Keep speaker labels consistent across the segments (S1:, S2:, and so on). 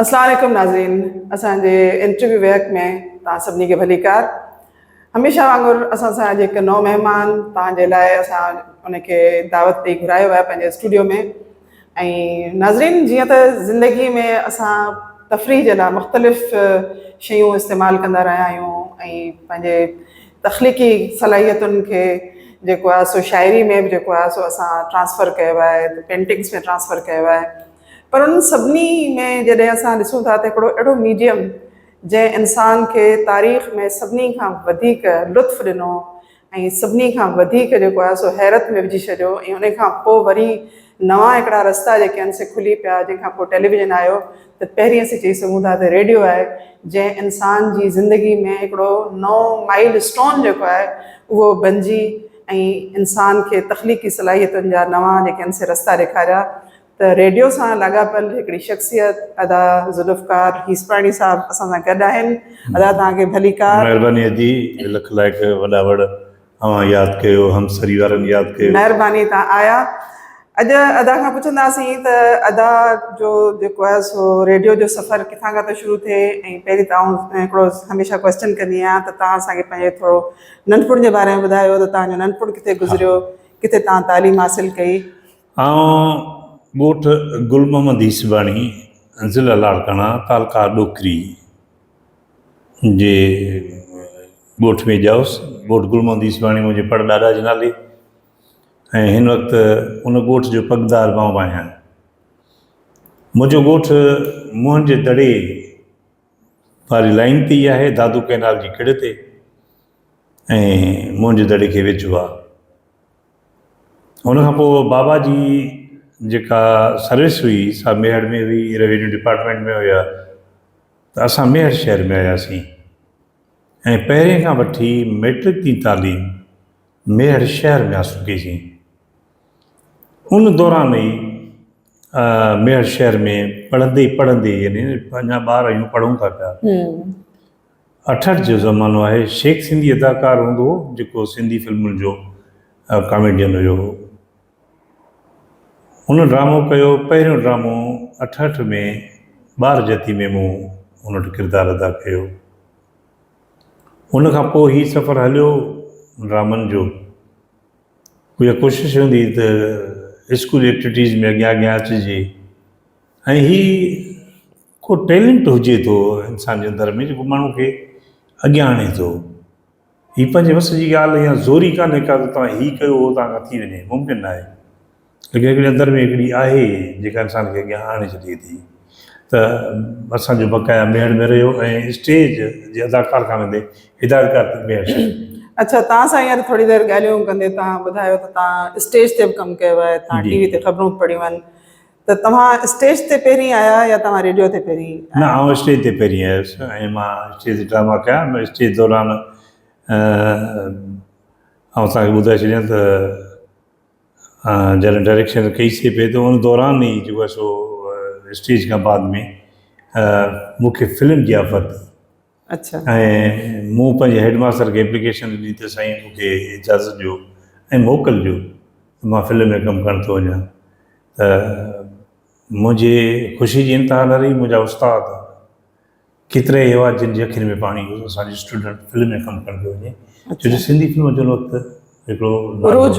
S1: अस्सलाम वालेकुम नाज़रीन, असांजे इंटरव्यू वैक में तव्हां सभिनी खे भलीकार। हमेशह वांगुरु असां सां अॼु हिकु नओं महिमान तव्हांजे लाइ असां उनखे दावत ॾेई घुरायो आहे पंहिंजे स्टूडियो में। ऐं नाज़रीन, जीअं त ज़िंदगी में असां तफ़रीह जे लाइ मुख़्तलिफ़ शयूं इस्तेमालु कंदा रहिया आहियूं ऐं पंहिंजे तख़लीक़ी सलाहियतुनि खे जेको आहे सो शाइरी में बि जेको आहे सो असां ट्रांसफ़र कयो आहे, पेंटिंग्स में ट्रांसफ़र कयो आहे। पर उन सभिनी में जॾहिं असां ॾिसूं था त हिकिड़ो अहिड़ो मीडियम जंहिं इंसान खे तारीख़ में सभिनी खां वधीक लुत्फ़ु ॾिनो ऐं सभिनी खां वधीक जेको आहे सो हैरत में विझी छॾियो, ऐं उन खां पोइ वरी नवां हिकिड़ा रस्ता जेके आहिनि से खुली पिया, जंहिंखां पोइ टेलीविज़न आयो, त पहिरीं असीं चई सघूं था त रेडियो आहे जंहिं इंसान जी ज़िंदगी में हिकिड़ो नओं माइल स्टोन जेको आहे उहो बणिजी ऐं इंसान खे तख़लीक़ी सलाहियतुनि जा नवां जेके आहिनि से रस्ता ॾेखारिया। त रेडियो सां लाॻापियल हिकिड़ी शख़्सियत अदा ज़ुल्फ़कार हीसपाणी साहिबु असां सां गॾु आहिनि। अदा, तव्हांखे भलीकार।
S2: महिरबानी जी, लख लाइक वॾा वॾ तव्हां यादि कयो, हमसरी वारनि यादि कयो।
S1: महिरबानी, तव्हां आया। अॼु अदा खां पुछंदासीं त अदा जो जेको आहे सो रेडियो जो सफ़र किथां खां थो शुरू थिए, ऐं पहिरीं तव्हां हिकिड़ो हमेशह क्वेश्चन कंदी आहियां त तव्हां असांखे पंहिंजे थोरो नंढपण जे बारे में ॿुधायो त तव्हांजो नंढपण किथे गुज़रियो, किथे तव्हां तालीम हासिलु कई।
S2: ॻोठ गुल मोहम्मद हीसबाणी, ज़िला लाड़काना, तालका ॾोकरी जे ॻोठ में ॼाउसि। ॻोठ गुल मोहम्मद हीसबाणी मुंहिंजे परॾाॾा जे नाले, ऐं हिन वक़्तु उन ॻोठ जो पगदार मां आहियां। मुंहिंजो ॻोठ मोहन जे दड़े वारी लाइन ते ई आहे, दादू कैनाल जी किड़ ते, ऐं मोहन जे दड़े खे वेझो आहे। उनखां पोइ बाबा जी जेका सर्विस हुई सा मेहर में हुई, रेवेन्यू डिपार्टमेंट में हुया, त असां मेहर शहर में आयासीं ऐं पहिरें खां वठी मैट्रिक जी तालीम मेहर शहर में हासिलु कईसीं। उन दौरान ई मेहर शहर में पढ़ंदे यानी अञा ॿार आहियूं, पढ़ूं था पिया। 68 जो ज़मानो आहे। शेख सिंधी अदाकार हूंदो हो जेको सिंधी फिल्मुनि जो कॉमेडियन हुयो। हुन ड्रामो कयो, पहिरियों ड्रामो 68 में ॿार जती में मूं हुन वटि किरदारु अदा कयो। हुन खां पोइ हीउ सफ़र हलियो ड्रामनि जो। उहा कोशिशि हूंदी त स्कूल एक्टिविटीज़ में अॻियां अचिजे, ऐं हीउ को टैलेंट हुजे थो इंसान जे अंदरि में जेको माण्हू खे अॻियां आणे थो। हीअ पंहिंजे वस जी ॻाल्हि या ज़ोरी कान्हे का त तव्हां हीअ कयो उहो तव्हां खां थी वञे, मुमकिन न आहे। लेकिन हिकिड़े अंदरि में हिकिड़ी आहे जेका इंसान खे अॻियां आणे छॾे थी। त असांजो बक़ाया मेहर में रहियो ऐं स्टेज जे अदाकार खां वेंदे हिदायतकार थी मेहर।
S1: अच्छा, तव्हां सां हींअर थोरी देरि ॻाल्हियूं कंदे तव्हां ॿुधायो त तव्हां स्टेज ते बि कमु कयो आहे, तव्हां टीवी ते ख़बरूं पढ़ियूं आहिनि, त तव्हां स्टेज ते पहिरीं आया या तव्हां रेडियो ते पहिरीं?
S2: न, आउं स्टेज ते पहिरीं आयुसि ऐं मां स्टेज ते ड्रामा कया। मां स्टेज दौरान ऐं तव्हांखे ॿुधाए छॾियां त जॾहिं डायरेक्शन कईसीं पिए त उन दौरान ई जेको आहे सो स्टेज खां बाद में मूंखे फिल्म जी ऑफर थी।
S1: अच्छा।
S2: ऐं मूं पंहिंजे हेडमास्टर खे एप्लीकेशन ॾिनी त साईं मूंखे इजाज़त ॾियो ऐं मोकिलिजो, मां फिल्म में कमु करण थो वञा। त मुंहिंजे ख़ुशी जी इंतिहा न रही। मुंहिंजा उस्ताद केतिरा ई हुआ जिन जी अखियुनि में पाणी हो, असांजो स्टूडेंट फिल्म में कमु करण थो वञे। छो जो सिंधी फिल्म जो वक़्तु हिकिड़ो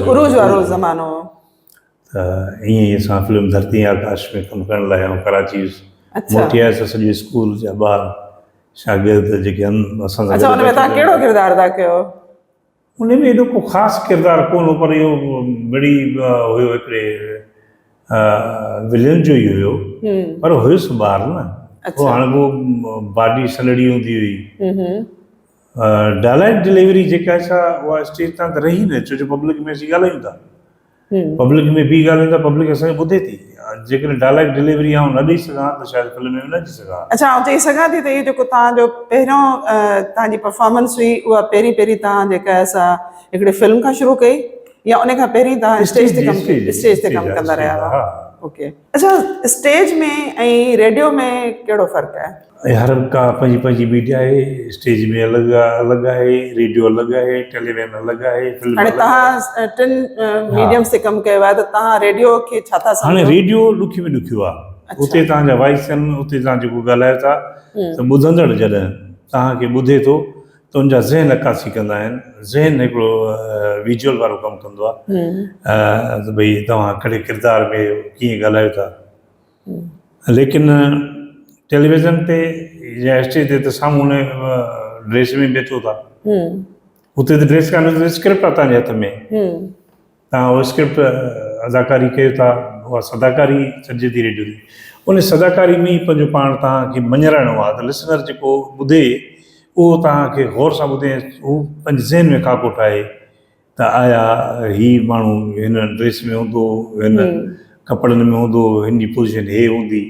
S1: उरूज वारो ज़मानो।
S2: त ईअं ई असां फिल्म धरती आकाश में कमु करण लाइ ऐं कराची मोटी आयसि। सॼे स्कूल जा ॿार शागिर्द जेके आहिनि असां सां।
S1: अच्छा, हुन में तव्हां कहिड़ो किरदारु अदा कयो?
S2: उन में एॾो को ख़ासि किरदारु कोन हो, पर इहो बड़ी हुयो हिकिड़े विलन जो ई हुयो, पर हुयुसि ॿार न। पोइ हाणे पोइ बाडी सलड़ी हूंदी हुई। डायलॉग डिलीवरी जेका आहे सा उहा स्टेज तां त रही न, छो जो पब्लिक में असीं ॻाल्हायूं था, पब्लिक में बि ॻाल्हायूं था, पब्लिक असांखे ॿुधे थी। जेकॾहिं डायलॉग डिलीवरी आउं न ॾेई सघां त शायदि फिल्म में न अची सघां।
S1: अच्छा, आउं चई सघां थी त इहो जेको तव्हांजो पहिरियों तव्हांजी परफॉर्मेंस हुई उहा पहिरीं तव्हां जेका आहे सा हिकिड़े फिल्म खां शुरू कई या उन खां पहिरीं तव्हां स्टेज ते कमु कंदा रहिया हुआ? ओके। अच्छा, स्टेज में ऐं रेडियो में कहिड़ो फ़र्क़ु आहे?
S2: हर का पंहिंजी पंहिंजी मीडिया आहे। स्टेज में अलॻि आहे, रेडियो अलॻि आहे, टेलीविज़न अलॻि आहे।
S1: हाणे तव्हां टिनि मीडियम्स ते कमु कयो आहे त तव्हां रेडियो खे छा था सम्झो?
S2: हाणे रेडियो ॾुखियो में ॾुखियो आहे। उते तव्हांजा वॉइस आहिनि, उते तव्हां जेको ॻाल्हायो था त ॿुधंदड़ जॾहिं तव्हांखे ॿुधे थो त उनजा ज़हन अकासी कंदा आहिनि। ज़हन हिकिड़ो विजुअल वारो कमु कंदो आहे त भई तव्हां कहिड़े किरदार में कीअं ॻाल्हायो था। लेकिन टेलीविज़न ते या स्टेज ते त साम्हूं उन ड्रेस में वेठो था, उते त ड्रेस कान, स्क्रिप्ट आहे तव्हांजे हथ में, तव्हां उहा स्क्रिप्ट अदाकारी कयो था, उहा सदाकारी सॾिजे थी रेडियो जी। उन सदाकारी में ई पंहिंजो पाण तव्हांखे मञराइणो आहे त लिसनर जेको ॿुधे उहो तव्हांखे गौर सां ॿुधे, उहो पंहिंजे ज़हन में खाको ठाहे त आया हीउ माण्हू हिन ड्रेस में हूंदो, हिन कपिड़नि में हूंदो, हिन जी पोज़ीशन हे हूंदी।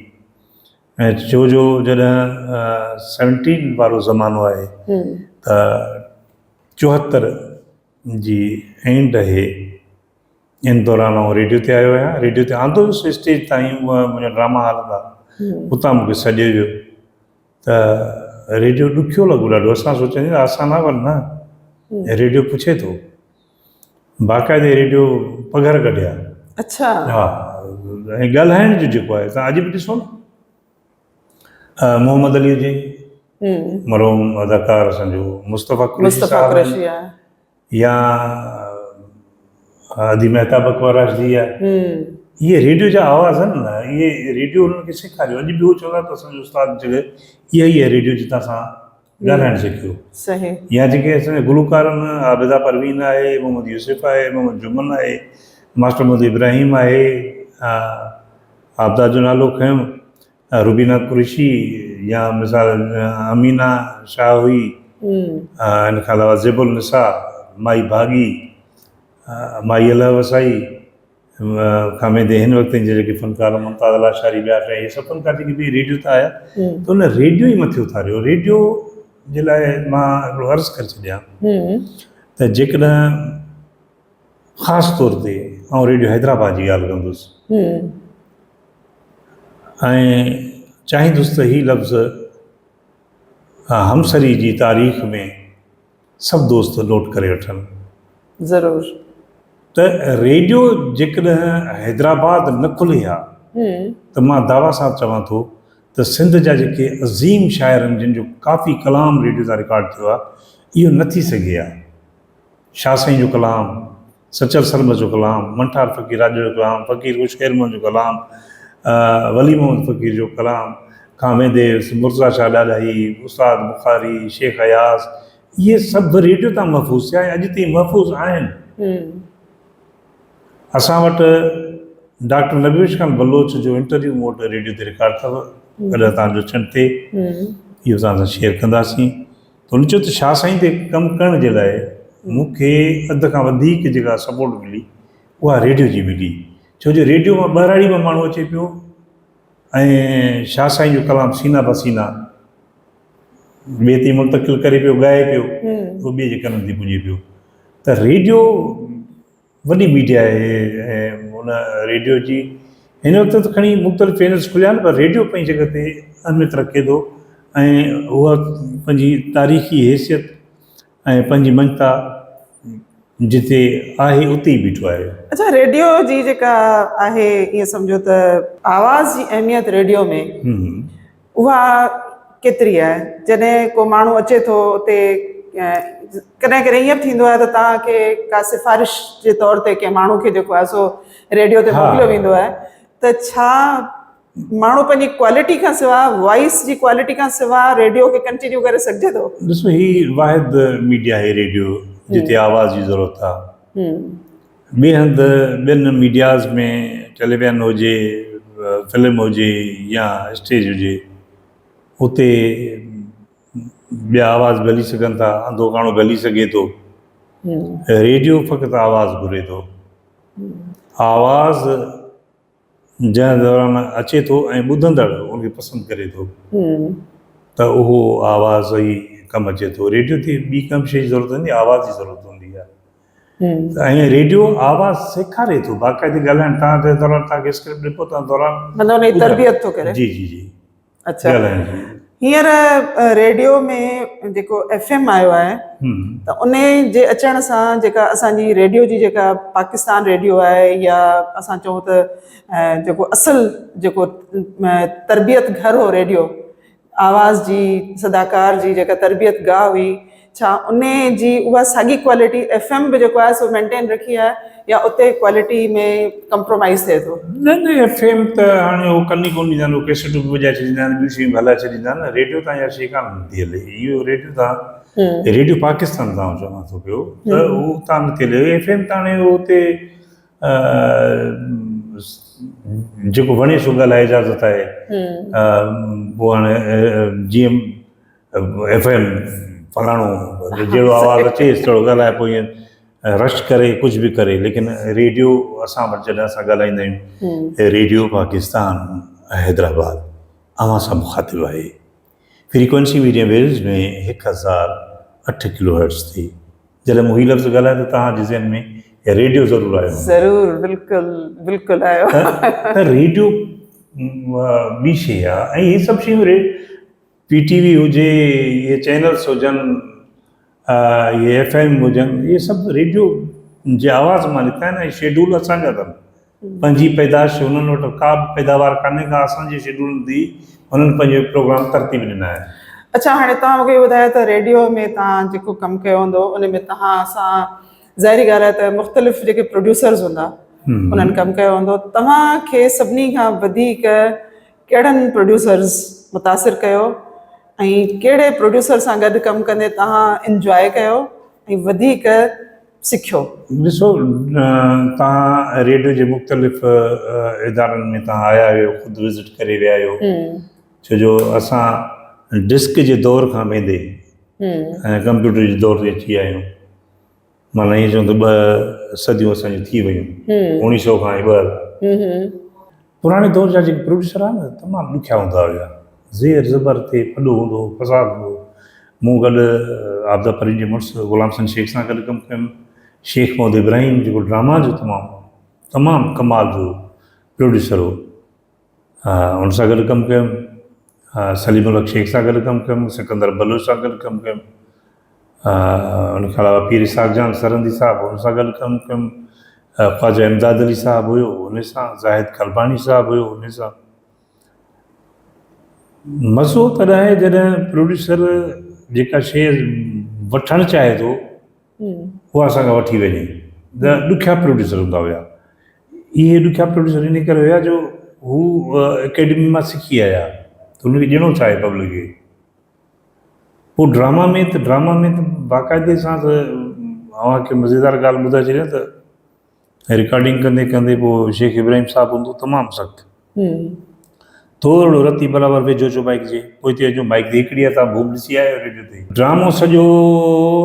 S2: ऐं छो जो जॾहिं 17 वारो ज़मानो आहे त 74 जी एंड आहे, इन दौरान आउं रेडियो ते आयो आहियां। रेडियो ते आंदो हुयुसि स्टेज ताईं, उहा मुंहिंजा ड्रामा हलंदा, उतां मूंखे सॾु वियो त रेडियो ॾुखियो लॻो ॾाढो। असां सोचंदा आहियूं आसान आहे, पर न, रेडियो पुछे थो, बाक़ाइदे रेडियो पघर कढिया।
S1: अच्छा।
S2: हा, ऐं ॻाल्हाइण जो जेको आहे, तव्हां अॼु बि ॾिसो न, मोहम्मद अली जी मरहूम अदाकार असांजो मुस्तफ़ा कुरैशी आहे, या अदी मेहताब अकबराश जी आहे, इहे रेडियो जा आवाज़ आहिनि न, इहे रेडियो उन्हनि खे सेखारियो। अॼु बि उहो चवंदा त असांजो उस्ताद जॻह इहा ई आहे, रेडियो जितां असां ॻाल्हाइणु सिखियो। सही। या जेके असांजा गुलूकार आहिनि, आबिदा परवीन आहे, मोहम्मद यूसुफ आहे, मोहम्मद जुमन आहे, मास्टर मोहम्मद इब्राहिम आहे, आबदा जो नालो खयुं, रुबीना कुरैशी, या मिसाल अमीना शाह हुई, इन खां अलावा ज़ेबुल निसा, माई भागी, माई अला वसाई, खामेदे हिन वक़्त जा जेके फ़नकार मुमताज़ अला शारी ॿिया टे, इहे सभु फ़नकार जेके बि रेडियो ते आया, त उन रेडियो ई मथे उथारियो। रेडियो जे लाइ मां हिकिड़ो अर्ज़ु करे छॾियां त जेकॾहिं ख़ासि तौर ते आउं रेडियो हैदराबाद जी ॻाल्हि कंदुसि ऐं चाहींदुसि त हीउ लफ़्ज़ हमसरी जी तारीख़ में सभु दोस्त नोट करे वठनि। ज़रूरु। त रेडियो जेकॾहिं हैदराबाद न खुले हा त मां दावा सां चवां थो त सिंध जा जेके अज़ीम शाइर आहिनि, जिन जो काफ़ी कलाम रेडियो तां रिकॉर्ड थियो आहे, इहो न थी सघे हा। शाह साईं जो कलाम, सचल सरमद जो कलाम, मंठार फ़क़ीर राज जो कलाम, फ़क़ीर खुशखैर मोहम्मद जो कलाम, वली मोहम्मद फ़क़ीर जो कलाम, खामेदे मुर्ज़ा शाह ॾाॾाई, उस्ताद बुखारी, शेख अयास, इहे सभु रेडियो तां महफ़ूज़ थिया ऐं अॼु ताईं महफ़ूज़ आहिनि। असां वटि डॉक्टर नबीश खान बलोच जो इंटरव्यू मूं वटि रेडियो ते रिकॉर्ड अथव, कॾहिं तव्हांजो छंड थिए इहो तव्हां सां शेयर कंदासीं। त हुन चयो त शाह साईं ते कमु करण जे लाइ मूंखे अध खां वधीक जेका सपोर्ट मिली उहा रेडियो जी मिली, छो जो रेडियो मां ॿहिराड़ी मां माण्हू अचे पियो ऐं शाह साईं जो कलाम सीना बसीना ॿिए ते मुंतक़िल करे पियो, ॻाए पियो, उहो ॿिए जे कननि ते पुॼे पियो। त रेडियो वॾी मीडिया आहे ऐं हुन रेडियो जी हिन वक़्तु त खणी मुख़्तलिफ़ चैनल्स खुलिया आहिनि, पर रेडियो पंहिंजी जॻह ते अहमियत रखे थो ऐं उहा पंहिंजी तारीख़ी हैसियत ऐं पंहिंजी मञता जिते आहे उते ई बीठो आहे।
S1: अच्छा, रेडियो जी जेका आहे, ईअं सम्झो त आवाज़ जी अहमियत रेडियो में उहा केतिरी आहे? जॾहिं को माण्हू अचे थो उते, कॾहिं कॾहिं ईअं थींदो आहे त तव्हांखे का सिफ़ारिश जे तौर ते कंहिं माण्हू खे जेको आहे सो रेडियो ते मोकिलियो वेंदो आहे, त छा माण्हू पंहिंजी क्वालिटी खां सवाइ, वॉइस जी क्वालिटी खां सवाइ रेडियो खे कंटिन्यू करे सघिजे थो?
S2: ॾिसो, हीउ वाहिद मीडिया आहे रेडियो जिते आवाज़ जी ज़रूरत आहे। ॿिए हंधि ॿियनि मीडियाज़ में टेलीविज़न हुजे, फिल्म हुजे या स्टेज हुजे, उते ॿिया आवाज़ ॻाल्हाए सघनि था, अंधो काणो ॻाल्हाए सघे थो। रेडियो फ़क़ति आवाज़ घुरे थो, आवाज़ जंहिं दौरान अचे थो ऐं ॿुधंदड़ उनखे पसंदि करे थो त उहो आवाज़ ई कमु अचे थो। रेडियो ते ॿी कम शइ जी ज़रूरत हूंदी आहे, आवाज़ जी ज़रूरत हूंदी आहे। ऐं रेडियो आवाज़ सेखारे थो, बाक़ाइदे ॻाल्हाइण। तव्हां दौरान तव्हांखे स्क्रिप्ट ॾिनो, तव्हां दौरान तरबियत थो करे। जी जी जी। अच्छा, ॻाल्हाइण जी।
S1: हींअर रेडियो में जेको FM आयो आहे त उन जे अचण सां जेका असांजी रेडियो जी जेका पाकिस्तान रेडियो आहे या असां चऊं त जेको असुल जेको तरबियत घर हो रेडियो आवाज़ जी सदाकार जी जेका तरबियत गाह हुई छा उन जी उहा साॻी क्वालिटी FM बि जेको आहे सो मेंटेन रखी आहे या उते क्वालिटी में कंप्रोमाइज़ थिए थो?
S2: न न FM त हाणे उहो कनि कोन ॾींदा आहिनि, उहो कैसेटूं बि वॼाए छॾींदा आहिनि, ॿियूं शयूं हलाए छॾींदा आहिनि। रेडियो तां इहा शइ कान थी हले। इहो रेडियो तां रेडियो पाकिस्तान तां चवां थो पियो त उहो तां नथी हले। FM त हाणे उते जेको वणे सो ॻाल्हाए इजाज़त आहे। पोइ हाणे जीअं FM फलाणो जहिड़ो आवाज़ु अचे थोरो ॻाल्हाए पोइ ईअं रश करे कुझु बि करे, लेकिन रेडियो असां वटि जॾहिं असां ॻाल्हाईंदा आहियूं रेडियो पाकिस्तान हैदराबाद अवां सां मुखातिबु आहे। फ्रीक्वेंसी मीडियम वेव्स में 1008 किलोहर्ट्ज़ थी। जॾहिं मूं हीउ लफ़्ज़ ॻाल्हाए त तव्हांजे ज़हन में रेडियो ज़रूरु आयो?
S1: ज़रूरु, बिल्कुलु बिल्कुलु आयो।
S2: त रेडियो ॿी शइ आहे ऐं इहे सभु शयूं PTV हुजे, इहे चैनल्स हुजनि, ये FM हुजनि, इहे सभु रेडियो जे आवाज़ मां निकिता आहिनि। ऐं शेड्यूल असांजा अथनि, पंहिंजी पैदाश हुननि वटि का बि पैदावार कान्हे का असांजे शेड्यूल ते हुननि पंहिंजो प्रोग्राम तरतीब ॾिना आहिनि।
S1: अच्छा, हाणे तव्हां मूंखे ॿुधायो त रेडियो में तव्हां जेको कमु कयो हूंदो उन में तव्हां सां ज़ाहिरी ॻाल्हि आहे त मुख़्तलिफ़ जेके प्रोड्यूसर्स हूंदा उन्हनि कमु कयो हूंदो। तव्हांखे सभिनी खां वधीक कहिड़नि प्रोड्यूसर्स मुतासिर कयो ऐं कहिड़े प्रोड्यूसर सां गॾु कमु कंदे तव्हां इंजॉय कयो ऐं वधीक सिखियो?
S2: ॾिसो, तव्हां रेडियो जे मुख़्तलिफ़ इदारनि में तव्हां आया आहियो, ख़ुदि विज़िट करे विया आहियो। छो जो असां डिस्क जे दौर खां वेंदे ऐं कंप्यूटर जे दौर ते अची विया आहियूं। माना ईअं चऊं त 2 सदियूं असांजी थी वियूं, 1900 खां 2000। पुराणे दौर जा जेके प्रोड्यूसर आहे न तमामु ॾुखिया हूंदा हुया। ज़ेर ज़बर ते फॾो हूंदो, फसाद हूंदो। मूं गॾु आबदा परीन जे मुड़ुसु ग़ुलाम हसन शेख सां गॾु कमु कयुमि। शेख मोहम्मद इब्राहिम जेको ड्रामा जो तमामु कमाल जो प्रोड्यूसर हो, उन सां गॾु कमु कयुमि। सलीम उल हक शेख सां गॾु कमु कयुमि, सिकंदर बलोच सां गॾु कमु कयुमि। उन खां अलावा पीर इसहाक़ जान सरंदी साहिबु हुन सां गॾु कमु कयुमि। ख़्वाजा इमदाद अली साहिबु हुयो उन सां, ज़ाहिद खलबानी साहिबु हुयो उन सां। मज़ो तॾहिं आहे जॾहिं प्रोड्यूसर जेका शइ वठणु चाहे थो उहा असांखां वठी वञे। ॾुखिया प्रोड्यूसर हूंदा हुया। इहे ॾुखिया प्रोड्यूसर इन करे हुया जो हू एकेडमी मां सिखी आया त हुनखे ॾियणो छा आहे पब्लिक खे। पोइ ड्रामा में त बाक़ाइदे सां त अव्हांखे मज़ेदार ॻाल्हि ॿुधाए छॾियां त रिकॉर्डिंग कंदे कंदे पोइ शेख इब्राहिम साहिबु हूंदो तमामु सख़्तु, थोरो रती बराबरि वेझो छो माइक जे, पोइ हिते अचो माइक ते हिकिड़ी आहे, तव्हां भूम ॾिसी आयो रेडियो ते। ड्रामो सॼो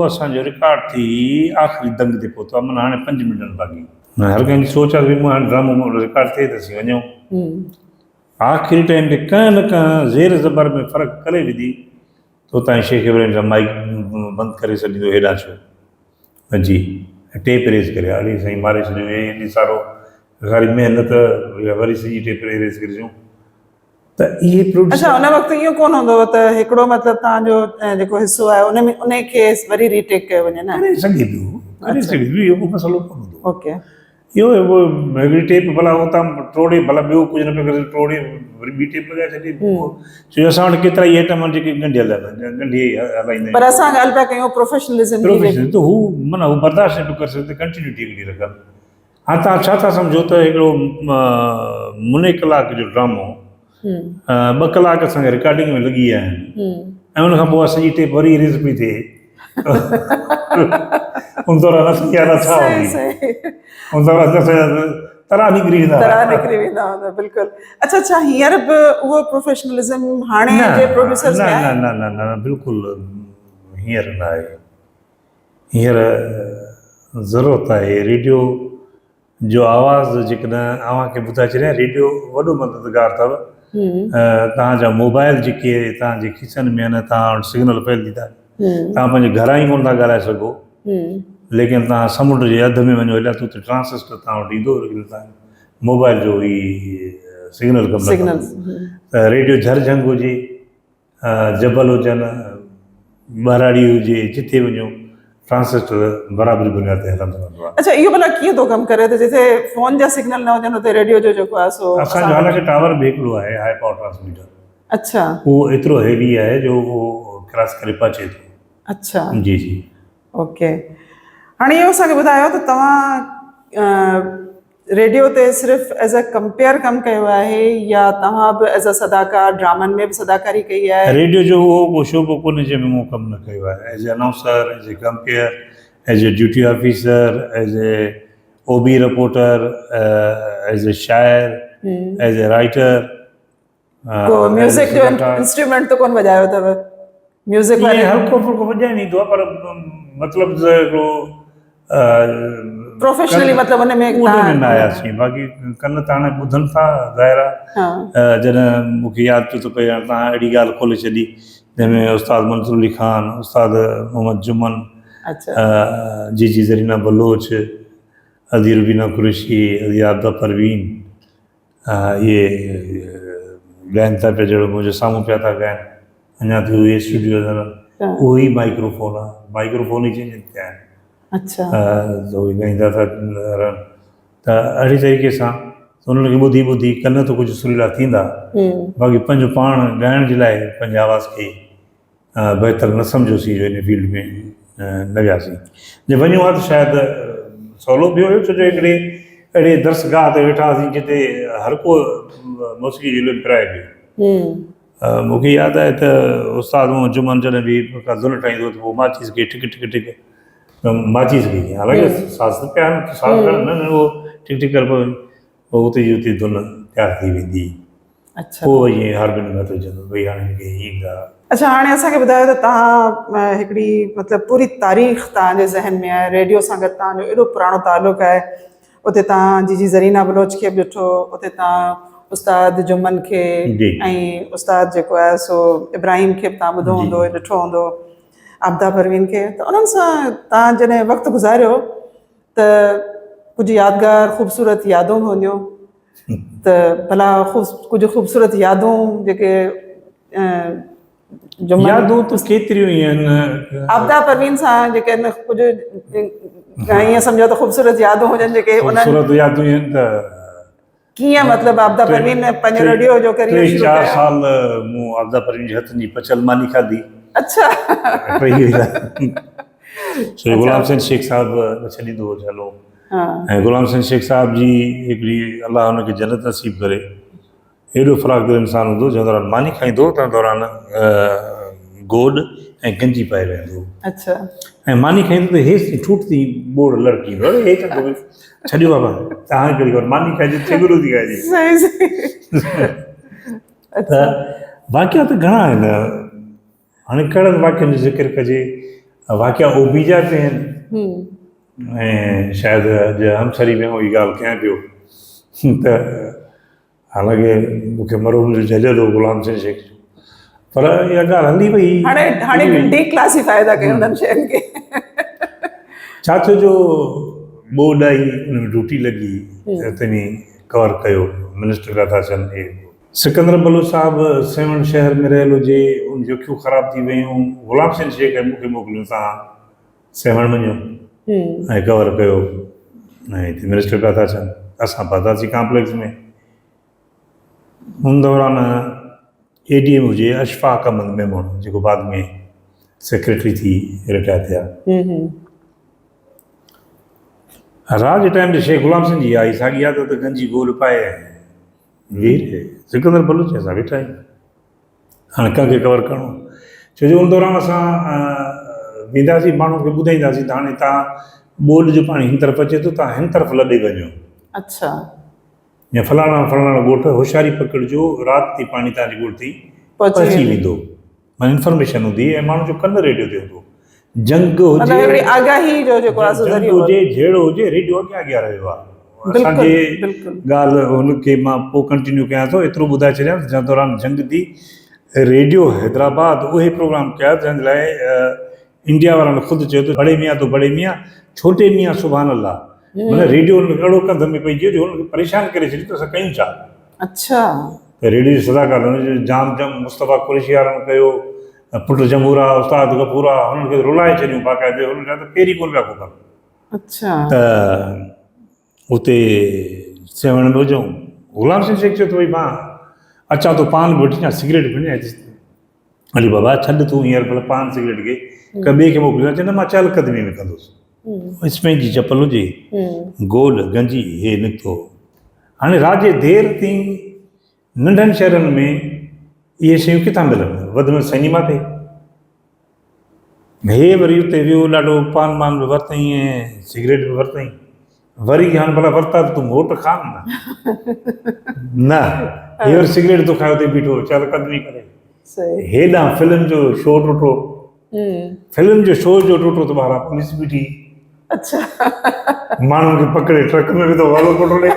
S2: असांजो रिकॉर्ड थी आख़िरी दंग ते पहुतो आहे, माना हाणे 5 मिंट बाक़ी। हर कंहिंजी सोच आहे भई हाणे ड्रामो रिकॉर्ड थिए त असीं वञूं। आख़िरी टाइम ते कंहिं न कंहिं ज़ेर ज़बर में फ़र्क़ु करे विधी त उतां शेख इब्राहिम सां माइक बंदि करे छॾींदो, हेॾां छो जी, टेप रेस करे अड़े साईं मारे छॾियो, एॾी सारो सारी महिनत वरी सॼी टेप रेस करे ॾियूं। त इहे प्रोड्यूसर।
S1: अच्छा, उन वक़्तु इहो कोन हूंदो त हिकिड़ो मतिलबु तव्हांजो जेको हिसो आहे उन में उनखे वरी रीटेक कयो वञे? न
S2: करे सघे पियो, करे सघे पियो, इहो को मसइलो कोन हूंदो।
S1: ओके,
S2: इहो हिकिड़ी टेप भला उतां टोड़े, भला ॿियो कुझु न पियो करे टोड़े वरी ॿी टेप लॻाए छॾे। छो जो असां वटि केतिरा ई आइटम आहिनि जेके ॻंढियल ॻंढी हलाईंदा
S1: पर असां ॻाल्हि पिया कयूं प्रोफेशनलिज़म
S2: प्रोफेशनल, त हू माना हू बर्दाश्त न पियो करे सघे, कंटिन्यूटी हिकिड़ी रखनि। हाणे तव्हां छा था सम्झो त हिकिड़ो मुने कलाक जो ड्रामो 2 कलाक असांखे रिकॉर्डिंग में लॻी विया आहिनि ऐं उनखां पोइ सॼी टेप वरी रिलीज़ पई थिए। उन दौरान असां छा हुई, उन दौरान तरा निकिरी
S1: वेंदा हूंदा। बिल्कुलु। अच्छा, हींअर बि उहो प्रोफेशनलिज़म हाणे जे प्रोड्यूसर्स में आहे?
S2: न बिल्कुलु हींअर न आहे। हींअर ज़रूरत आहे रेडियो जो आवाज़ु जेकॾहिं अव्हांखे ॿुधाए छॾियां, रेडियो वॾो मददगार अथव। तव्हांजा मोबाइल जेके तव्हांजे खीसनि में आहिनि, तव्हां वटि सिग्नल फैलिजी था, तव्हां पंहिंजे घरां ई कोन था ॻाल्हाए सघो, लेकिन तव्हां समुंड जे अध में वञो हेॾा त ट्रांसिस्टर तव्हां वटि ईंदो, मोबाइल जो ई सिग्नल कमु त रेडियो झरझंग हुजे, जबल हुजनि, ॿराड़ी हुजे, जिथे वञो ट्रांसिस्टर बराबरि बुनियाद ते हलंदो रहंदो आहे।
S1: अच्छा, इहो भला कीअं थो कमु करे? त जिथे फ़ोन जा सिग्नल न हुजनि उते रेडियो जो जेको आहे सो
S2: असांजो हालांकि टावर बि हिकिड़ो आहे, हाई पावर ट्रांसमीटर।
S1: अच्छा
S2: उहो एतिरो हैवी आहे जो उहो क्रॉस करे पहुचे थो।
S1: अच्छा
S2: जी जी।
S1: ओके, हाणे इहो असांखे ॿुधायो त तव्हां रेडियो ते सिर्फ़ु एज़ अ कंपेयर कमु कयो आहे या तव्हां बि एज़ अ सदाकार ड्रामनि में बि सदाकारी कई आहे?
S2: रेडियो जो उहो शोबो कोन्हे जंहिंमें मूं कमु न कयो आहे। As a announcer, as a compere, as a duty officer, as a OB reporter, as a शायर, एज़ ए राइटर।
S1: को म्यूज़िक जो इंस्ट्रूमेंट तो कोन वॼायो अथव? म्यूज़िक वारे
S2: हल्को फुल्को वॼाइण ईंदो आहे, पर मतिलबु हिकिड़ो
S1: प्रोफेशनली मतलब उन में
S2: न आयासीं। बाक़ी कन त हाणे ॿुधनि था ज़ाहिर आहे। जॾहिं मूंखे यादि पियो थो पए, हाणे तव्हां अहिड़ी ॻाल्हि खोले छॾी जंहिंमें उस्ताद मंसूर अली ख़ान, उस्ताद मोहम्मद जुमन, जी जी ज़रीना बलोच, अदी रुबीना कुरैशी, अदी आबदा परवीन, इहे ॻाइनि था पिया जहिड़ो मुंहिंजे साम्हूं पिया था ॻाइनि। अञा ताईं उहे स्टूडियो उहो ई माइक्रोफोन आहे, माइक्रोफोन ई चेंज थिया आहिनि।
S1: अच्छा
S2: त उहे ॻाईंदा था रहनि। त अहिड़ी तरीक़े सां उन्हनि खे ॿुधी ॿुधी कन त कुझु सुरीला थींदा, बाक़ी पंहिंजो पाण ॻाइण जे लाइ पंहिंजे आवाज़ खे बहितर न सम्झोसीं जो इन फील्ड में न वियासीं। जे वञूं हा त शायदि सवलो बि हुयो, छो जो हिकिड़े अहिड़े दर्सगाह ते वेठा हुआसीं जिते हर को मौसीक़ी जो इल्मु पिराए पियो। मूंखे यादि आहे त उस्ताद मोहम्मद जुमन जॾहिं बि का धुन ठाहींदो त पोइ माचीस खे टिक टिक टिक माचीस खे, हालांकि साज़ त पिया आहिनि, साज़ न उहो टिक टिक करे पोइ उते जी उते धुन तयारु थी वेंदी।
S1: अच्छा,
S2: पोइ वरी हारमोनियम में अचिजंदो भई हाणे हीअ ॻाल्हि।
S1: अच्छा, हाणे असांखे ॿुधायो त तव्हां हिकिड़ी मतिलबु पूरी तारीख़ तव्हांजे ज़हन में आहे, रेडियो सां गॾु तव्हांजो एॾो पुराणो तालुक़ु आहे। उते तव्हां जी ज़रीना बलोच खे बि ॾिठो, उते तव्हां उस्ताद जुमन खे ऐं उस्ताद जेको आहे सो इब्राहिम खे बि तव्हां ॿुधो हूंदो, ॾिठो हूंदो, आबदा परवीन खे। त उन्हनि सां तव्हां जॾहिं वक़्तु गुज़ारियो त कुझु यादगार ख़ूबसूरत यादूं हूंदियूं, त भला कुझु ख़ूबसूरत यादूं जेके
S2: यादूं त केतिरियूं ई आहिनि।
S1: आबदा परवीन सां जेके आहिनि कुझु ईअं सम्झो त ख़ूबसूरत यादूं हुजनि जेके
S2: ख़ूबसूरत यादूं आहिनि। त
S1: कीअं मतिलबु आबदा परवीन पंहिंजो रेडियो जो करियर शुरू कयो?
S2: 4 साल मूं आबदा परवीन जे हथनि जी पचल मानी खाधी।
S1: अच्छा
S2: गुलाम सिंह शेख साहिबु छॾींदो हो हलो, ऐं गुलाम सिंह शेख साहिब जी हिकिड़ी अलाह हुनखे जन्नत नसीब करे, एॾो फ़राक़ दिलि इंसानु हूंदो जंहिं दौरान मानी खाईंदो तंहिं दौरान गोॾ ऐं गंजी पाए वेंदो।
S1: अच्छा,
S2: ऐं मानी खाईंदो त हेसि ठूठती बोड़ लड़की हे चङो छॾियो बाबा तव्हां कहिड़ी ख़बर मानी खाइजे ठेगुरो थी खाइजे। त वाक़िया त घणा आहिनि, हाणे कहिड़नि वाक्यनि जो ज़िक्र कजे। वाक़िया ओबीजा ते आहिनि, ऐं शायदि अॼु हमसरी में इहा ॻाल्हि कयां पियो त हालांकि मूंखे मरहूम जो जलियल हो गुलाम सिंह शेख, पर इहा ॻाल्हि हली वई।
S1: हाणे डिक्लासिफाई था कयूं उन्हनि शयुनि खे।
S2: छा थियो जो ॿोॾ आई हुन में ड्यूटी लॻी त तनी कवर कयो, मिनिस्टर पिया था अचनि। सिकंदर बलोच साहिबु सेवण शहर में रहियल हुजे, उन जूं अखियूं ख़राब थी वियूं, गुलाम सिंह शेख मूंखे मोकिलियो तव्हां सेवण वञो ऐं कवर कयो, ऐं हिते मिनिस्टर पिया था अचनि, असां पहुतासीं कॉम्प्लेक्स में। हुन दौरान ADM हुजे अशफाक अहमद मेमोन, जेको बाद में सेक्रेटरी थी रिटायर थिया। रात जे टाइम ते शेख गुलाम सिंह जी आई, साॻी आदत गंजी गोल पाए वीर सिकंदर बलोच असां वेठा आहियूं, हाणे कंहिंखे कवर करिणो, छो जो उन दौरान असां वेंदासीं माण्हुनि खे ॿुधाईंदासीं त हाणे तव्हां ॿोॾ जो पाणी हिन तरफ़ अचे थो, तव्हां हिन तरफ़ लॾे वञो। अच्छा, या फलाणा फलाणा ॻोठ होशियारी पकड़िजो, राति ताईं पाणी तव्हांजे ॻोठ ताईं पहुची वेंदो, माना इंफॉर्मेशन हूंदी ऐं माण्हू जो कन रेडियो ते हूंदो। जंग हुजे, आगाही जो जेको आहे ज़रियो हुजे, जहिड़ो हुजे, रेडियो अॻियां अॻियां रहियो आहे। असांजे ॻाल्हि हुनखे मां पोइ कंटिन्यू कयां थो, एतिरो ॿुधाए छॾियां त जंहिं दौरान जंग थी रेडियो हैदराबाद उहे प्रोग्राम कया जंहिं लाइ इंडिया वारनि ख़ुदि चयो त बड़े मियाँ तो बड़े मियाँ छोटे मियाँ सुभान अल्लाह, माना रेडियो अहिड़ो कंध में पइजी वियो जो हुनखे परेशान करे छॾियो त असां कयूं छा। अच्छा, त रेडियो जी सदाकार हुनजो जाम मुस्तफ़ा कुरैशी वारनि कयो, पुट जमूरा उस्ताद गफूरा हुननि खे रुलाए छॾियूं बाक़ाइदे, हुननि चयो त पहिरीं कोन पिया कोन।
S1: अच्छा
S2: त उते सेवण में हुजऊं, गुलाम सिंह शेख चयो त भई मां अचां थो पान बि वठी अचां, सिगरेट बि वठी अचां। हली बाबा छॾ तूं हींअर भले पान सिगरेट खे, क ॿिए खे मोकिलियो। चवंदा मां चहल क़दमी में कंदुसि। इसमें जी चपल हुजे, गोल गंजी हे निकितो। हाणे रात जे देरि ताईं नंढनि शहरनि में इहे शयूं किथां मिलनि, वधि में सिनेमा ते। हे वरी उते वियो, ॾाढो पान वान बि वरितईं ऐं सिगरेट बि वरितईं। वरी हाणे भला वरिता त तूं घोट खान न, हे वरी सिगरेट थो खाए उते बीठो चहल क़दमी करे। हेॾां फिल्म जो शो टुटो, फिल्म जो शो जो टुटो त ॿाहिरां पुलिस बीठी।
S1: अच्छा
S2: माण्हुनि खे पकिड़े ट्रक में विधो, हलो पटोले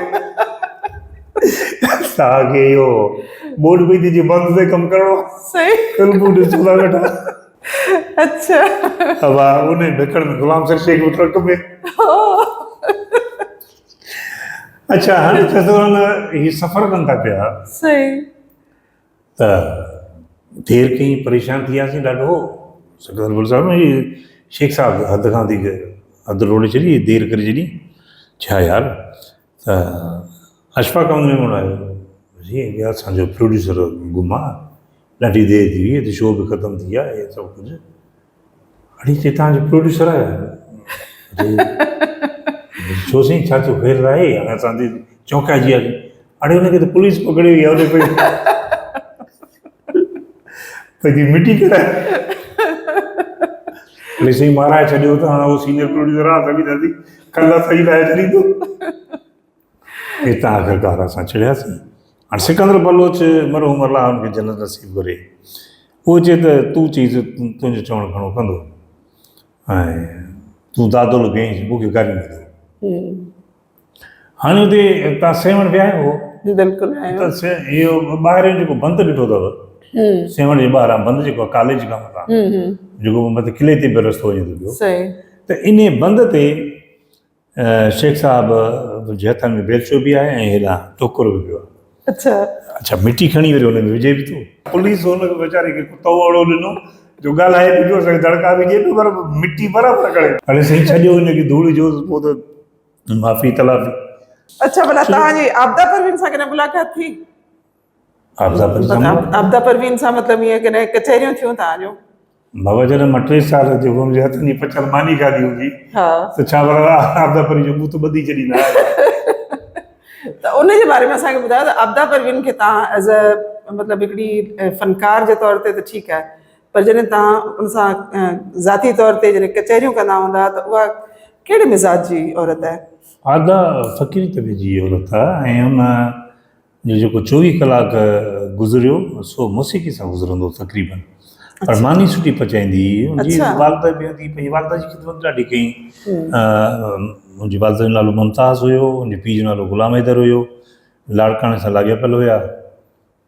S2: तव्हांखे इहो बोर्ड पई थी बंदि ते कमु करिणो आहे, फिल्मूं ॾिसो था वेठा।
S1: अच्छा
S2: अब उन ढकण में गुलाम सिंह शेख भी ट्रक में। अच्छा हाणे ही सफ़र कनि था पिया,
S1: सही
S2: त देरि कई, परेशान थी वियासीं ॾाढो। सकंदर साहिब न ही शेख साहब हद खां वधीक हद रोड़े छॾी, देरि करे छॾी। छा यार, त अशफाक मेमन आयो, जी असांजो प्रोड्यूसर गुम आहे, ॾाढी देरि थी वई, त शो बि ख़तमु थी विया, इहे सभु कुझु। अड़ी चई तव्हांजो प्रोड्यूसर आया? छो साईं, छा थियो ख़ैरु आहे? हाणे असांजी चौंकाइजी वियासीं। अड़े हुनखे त पुलिस पकड़े वई आहे, पंहिंजी मिटी कराए। अड़े साईं माराए छॾियो त हाणे उहो सीनियर प्रोड्यूसर आहे, सभी दादी कल्ह सही लाहे छॾींदो। हितां आख़िरकार असां चढ़ियासीं। हाणे सिकंदर बलोच मरहूम अलाह हुनखे जन्नत नसीब करे, उहो चए त तूं चईस तुंहिंजो चवणु खणो कंदो, ऐं तूं दादोल कईं मूंखे गाॾी में ॾियो। हाणे हुते तव्हां सेवण विया आहियो?
S1: बिल्कुलु
S2: त इहो ॿाहिरि जेको बंदि ॾिठो अथव, सेवण जे ॿाहिरां बंदि जेको आहे कॉलेज खां मथां, जेको मतिलबु किले ते बि रस्तो वञे थो पियो, त इन बंदि ते शेख साहब जे हथनि में बेलचो बि आहे ऐं हेॾां टोकरो बि पियो आहे।
S1: अच्छा
S2: अच्छा मिटी खणी वरी हुन में विझे बि थो। पुलिस हुनखे वीचारे खे कुतो ओड़ो ॾिनो जो ॻाल्हाए बि पियो, असांखे दड़का बि ॾिए पियो, पर मिटी बराबरि करे। हाणे साईं छॾियो हिनखे धूड़ जो, पोइ त माफ़ी तलाफ़ी।
S1: अच्छा भला तव्हांजी आपदा परवीन सां कॾहिं मुलाक़ात थी? आपदा परवीन सां मतिलबु ईअं कॾहिं कचहरियूं थियूं तव्हांजो?
S2: बाबा जॾहिं मां 3 साल जेको मुंहिंजे हथनि जी पचल मानी खाधी हूंदी, त छा आपदा परवीन जो बूथ ॿधी छॾींदा।
S1: त उनजे बारे में असांखे ॿुधायो त आपदा परवीन खे तव्हां एज़ अ मतिलबु हिकिड़ी फनकार जे तौर ते त ठीकु आहे, पर जॾहिं तव्हां उन सां ज़ाती तौर ते जॾहिं कचहरियूं कंदा हूंदा त उहा कहिड़े मिज़ाज जी औरत आहे? आदा फ़क़ीरी तबे जी औरत आहे, ऐं हुन जो जेको 24 कलाक गुज़रियो सो मौसीक़ी सां गुज़रंदो तक़रीबन। पर मानी सुठी पचाईंदी हुई, हुनजी वालदा बि हूंदी, पंहिंजी वालदा जी ख़िदमत ॾाढी कई। मुंहिंजी वालदा जो नालो मुमताज़ हुयो, मुंहिंजे पीउ जो नालो गुलाम हैदर हुयो, लाड़काणे सां लाॻापियल हुया।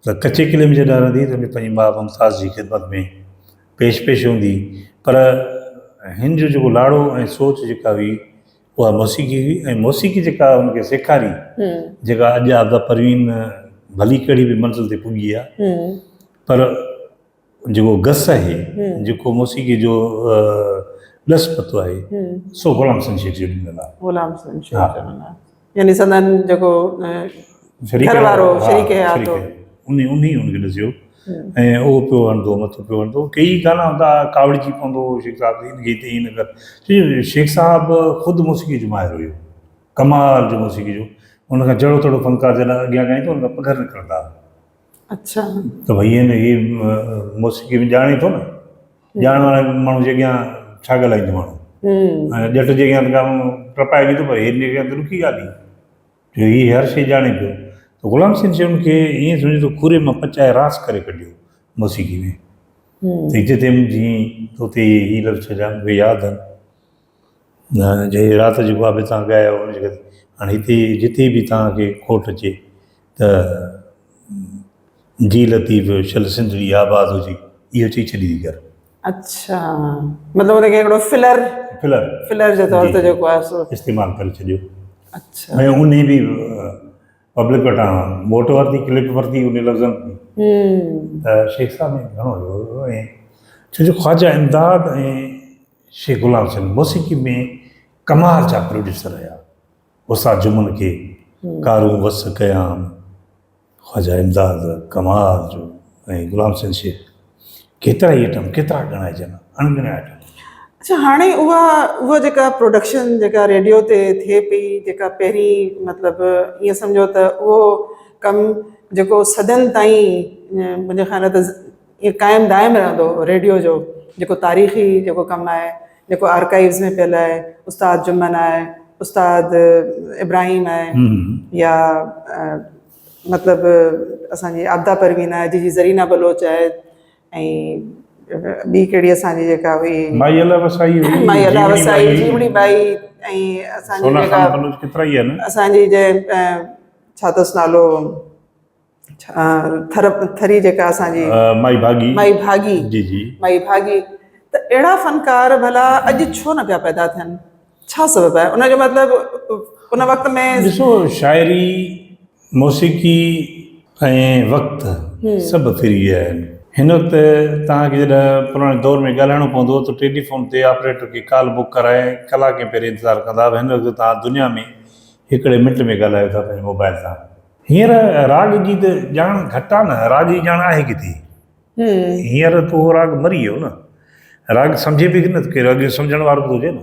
S1: त कचे किले में जॾहिं रहंदी त पंहिंजी माउ मुमताज़ जी ख़िदमत में पेश हूंदी। पर हिन जो जेको लाड़ो ऐं सोच जेका हुई उहा मौसीक़ी हुई, ऐं मौसीक़ी जेका हुनखे सेखारी, जेका अॼु आपदा परवीन भली कहिड़ी बि मंज़िल ते पुॼी आहे, पर जेको गस आहे, जेको मौसीक़ी जो लसपतो आहे, सो गुलाम सिंह शेख जो ॾिनल आहे। गुलाम सिंह शेख यानी संदन जेको घरवारो शरीक हयात उन ई हुनखे ॾिसियो, ऐं उहो पियो वणंदो, मथो पियो वणंदो। कई गाना हूंदा कावड़िजी पवंदो शेख साहिब हिन गीत हिन कर। शेख साहिबु ख़ुदि मौसीक़ी जो माहिर हुयो, कमाल जो मौसीक़ी जो। हुनखां जहिड़ो तहिड़ो फनकार जॾहिं अॻियां ॻाईंदो हुनखां पघर निकिरंदा। अच्छा त भई हीअ मौसीक़ी में ॼाणे थो न, ॼाण वारा माण्हू जे अॻियां छा ॻाल्हाईंदो माण्हू, ऐं ॼट जे अॻियां त टपाए बि थो पए, हिन जे अॻियां त ॾुखी ॻाल्हि जो हीअ हर शइ ॼाणे पियो। त गुलाम सिंह शेख खे ईअं सम्झो त खूरे मां पचाए रास करे कढियो मौसीक़ी में। त जिते मुंहिंजी हुते हीअ लफ़्ज़ जा मूंखे यादि आहिनि, जे राति जेको आहे तव्हां ॻायो हुनजे करे। हाणे हिते जिते बि तव्हांखे खोट अचे त जी लतीफ़ शल सिंधड़ी आबाद हुजे, इहो चई छॾी थी कर। अच्छा मतिलबु हुनखे हिकिड़ो फिलर जे तौर ते जेको आहे सो इस्तेमालु करे छॾियो। अच्छा ऐं उन बि
S2: पब्लिक वटां वोट वरिती क्लिप वरिती उन लफ़्ज़नि में त शेख साहब में घणो हुयो ऐं छो जो ख़्वाजा इमदाद ऐं शेख गुलाम सिंह मौसीक़ी में कमाल जा प्रोड्यूसर हुया उस्ताद जुमन खे कारूं वस कयाम ख़्वाजा इमदाद कमाल जो ऐं गुलाम सिंह शेख केतिरा ई आइटम केतिरा ॻणाइजनि अणॻणिया आइटम
S1: अच्छा हाणे उहा जेका प्रोडक्शन जेका रेडियो ते थिए पई जेका पहिरीं मतिलबु ईअं सम्झो त उहो कमु जेको सदन ताईं मुंहिंजे ख़्याल त ईअं क़ाइमु दाइमु रहंदो रेडियो जो जेको तारीख़ी जेको कमु आहे जेको आर्काइव्स में पियल आहे उस्ताद जुमन आहे उस्ताद इब्राहिम आहे या मतिलबु असांजी आबदा परवीन आहे जी ज़रीना बलोच आहे ऐं ॿी कहिड़ी असांजी जेका हुई
S2: माई अला वसाई
S1: माई अला वसाई जीवड़ी बाई ऐं असांजी जेका
S2: केतिरा ई आहिनि
S1: असांजी जे छा अथसि नालो थरी जेका असांजी माई भागी माई भागी त अहिड़ा फ़नकार भला अॼु छो न पिया पैदा थियनि छा सबबु आहे उनजो मतिलबु उन वक़्त में
S2: ॾिसो शाइरी मौसीक़ी ऐं वक़्तु सभु फ्री आहिनि हिन वक़्तु तव्हांखे जॾहिं पुराणे दौर में ॻाल्हाइणो पवंदो त टेलीफोन ते ऑपरेटर खे कॉल बुक कराए कलाके पहिरीं इंतज़ारु कंदा हुआ हिन वक़्तु तव्हां दुनिया में हिकिड़े मिंट में ॻाल्हायो था पंहिंजे मोबाइल सां हींअर राग जी त ॼाण घटि आहे न राग जी ॼाण आहे किथे हींअर त उहो राग मरी वियो न राग सम्झे बि न की राग सम्झण वारो बि हुजे न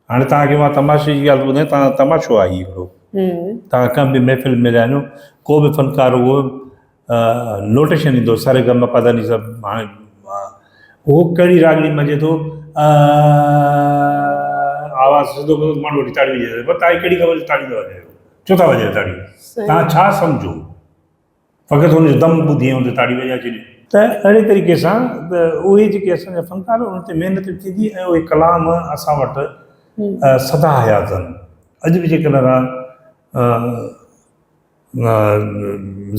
S2: हाणे तव्हांखे मां तमाशे जी ॻाल्हि ॿुधायां तव्हां तमाशो आहे हिकिड़ो तव्हां कंहिं बि महफ़िल में वञो को बि फ़नकार उहो नोटेशन ईंदो सारे गम पधनी सभु हाणे उहो कहिड़ी रागड़ी मञे थो आवाज़ु सिधो माण्हू वठी ताड़ी विझे पर तव्हांखे कहिड़ी ख़बर ताड़ी थो वॼे छो था वॼे ताड़ी तव्हां छा सम्झो फ़क़ति हुनजो दम ॿुधी हुन ते ताड़ी वॼाए छॾी त अहिड़े तरीक़े सां त उहे जेके असांजा फ़नकार उन ते महिनत थींदी ऐं उहे कलाम असां वटि सदा हयात आहिनि अॼु बि जेकॾहिं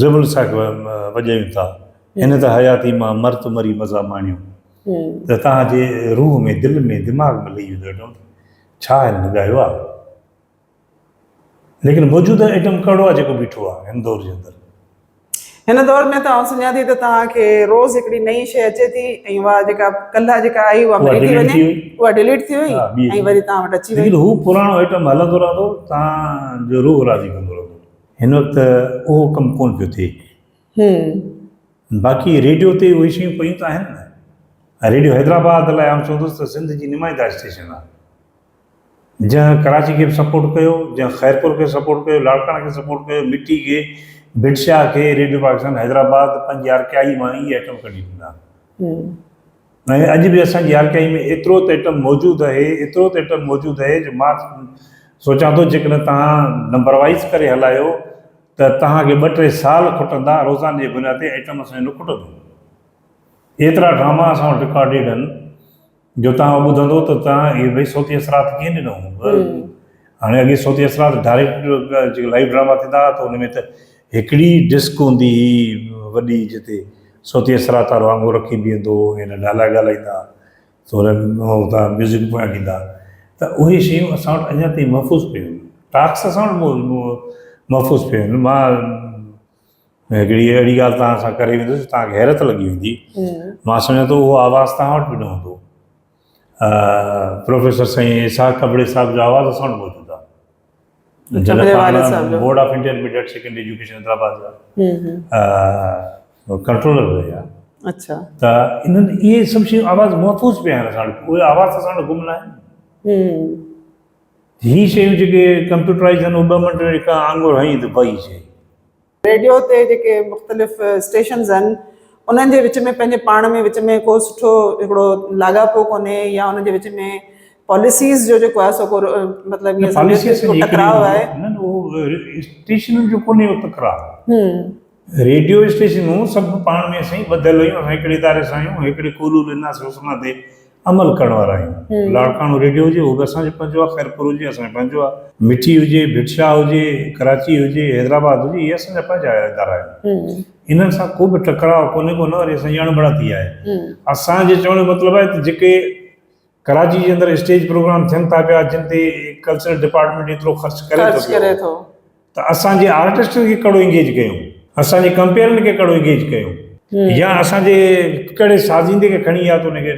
S2: ज़बल साहिब वॼायूं था हिन त हयाती मां मर्त मरी मज़ा माणियूं त तव्हांजे रूह में दिलि में दिमाग़ में लही वेंदो छा हिन ॻायो आहे लेकिन मौजूदा आइटम कहिड़ो आहे जेको बीठो आहे हिन दौर जे अंदरि
S1: हिन दौर में त आउं सम्झां थी त तव्हांखे रोज़ हिकिड़ी नई शइ अचे थी ऐं उहा जेका कल्ह जेका आई उहा मरी थी वञे उहा डिलीट थी वई ऐं वरी तव्हां वटि अची वई
S2: हू पुराणो आइटम हलंदो रहंदो तव्हांजो रूह राज़ी कंदो रहंदो हिन वक़्तु उहो कमु कोन पियो थिए बाक़ी रेडियो ते उहे शयूं पयूं त आहिनि न रेडियो हैदराबाद लाइ आउं चवंदुसि त सिंध जी नुमाइंदा स्टेशन आहे जंहिं कराची खे बि सपोर्ट कयो जंहिं ख़ैरपुर खे सपोर्ट कयो लाड़काना खे सपोर्ट कयो मिटी खे बिडशाह खे रेडियो पाकिस्तान हैदराबाद पंहिंजी आरकाई मां इहे आइटम कढी ॾींदा ऐं अॼु बि असांजी आरकाई में एतिरो त आइटम मौजूदु आहे जो मां सोचां थो जेकॾहिं तव्हां नंबर वाइज़ करे हलायो त तव्हांखे 2-3 साल खुटंदा रोज़ाने जे बुनियाद ते आइटम असांजो न खुटंदो एतिरा ड्रामा असां वटि रिकॉर्डेड आहिनि जो तव्हां ॿुधंदो त तव्हां इहे भई सोती असरात कीअं ॾिनो हाणे अॻे सोती असरात डायरेक्ट जेके लाइव ड्रामा थींदा हुआ त हुन में त हिकिड़ी डिस्क हूंदी हुई वॾी जिते सोती असरात वारो वांगुरु रखी बीहंदो हिन डायलॉग ॻाल्हाईंदा त हुन म्यूज़िक पिया ॾींदा त उहे शयूं असां वटि अञा ताईं महफ़ूज़ पियूं आहिनि टास्क असां वटि महफ़ूज़ पियूं आहिनि मां हिकिड़ी अहिड़ी ॻाल्हि तव्हां सां करे वेंदुसि तव्हांखे हैरत लॻी वेंदी मां सम्झां थो उहो आवाज़ु तव्हां वटि बि न हूंदो प्रोफेसर साईं इसाक कबड़े साहिब जो आवाज़ु असां वटि मौजूदु आहे board of intermediate secondary education Hyderabad जा कंट्रोलर हुया
S1: अच्छा
S2: त इन्हनि इहे सभु शयूं आवाज़ महफ़ूज़ पिया आहिनि असां वटि उहे आवाज़ असां वटि गुम न आहिनि ही शयूं जेके कंप्यूटराइज़ आहिनि उहे 2 मिंट में हिकु आंगुर हई त भई शइ
S1: रेडियो ते जेके मुख़्तलिफ़ स्टेशन्स आहिनि उन्हनि जे विच में पंहिंजे पाण में विच में को सुठो हिकिड़ो लाॻापो कोन्हे या उन्हनि जे विच में पॉलिसीज़ जो जेको आहे सो को मतिलबु ईअं टकराव आहे
S2: न उहो स्टेशनुनि जो कोन्हे उहो टकराव रेडियो स्टेशनूं सभु पाण में साईं ॿधियल हुयूं असां हिकिड़े इदारे सां आहियूं हिकिड़े कुलू ॾिनासीं उसमा ते अमल करण वारा आहियूं लाड़कानो रेडियो हुजे उहो बि असांजो पंहिंजो आहे ख़ैरपुर हुजे असांजो पंहिंजो आहे मिठी हुजे बिडशाह हुजे कराची हुजे हैदराबाद हुजे इहे असांजा पंहिंजा इदारा आहिनि इन्हनि सां को बि टकराव कोन्हे को न वरी असांजी अणबड़ा थी आहे असांजे चवण जो मतिलबु आहे त जेके कराची जे अंदरि स्टेज प्रोग्राम थियनि था पिया जिन ते कल्चरल डिपार्टमेंट एतिरो ख़र्चु करे थो त असांजे आर्टिस्टनि खे कहिड़ो इंगेज कयूं, असांजे कंपेयरनि खे कहिड़ो इंगेज कयूं, या असांजे कहिड़े साज़ींदे खे खणी या त उनखे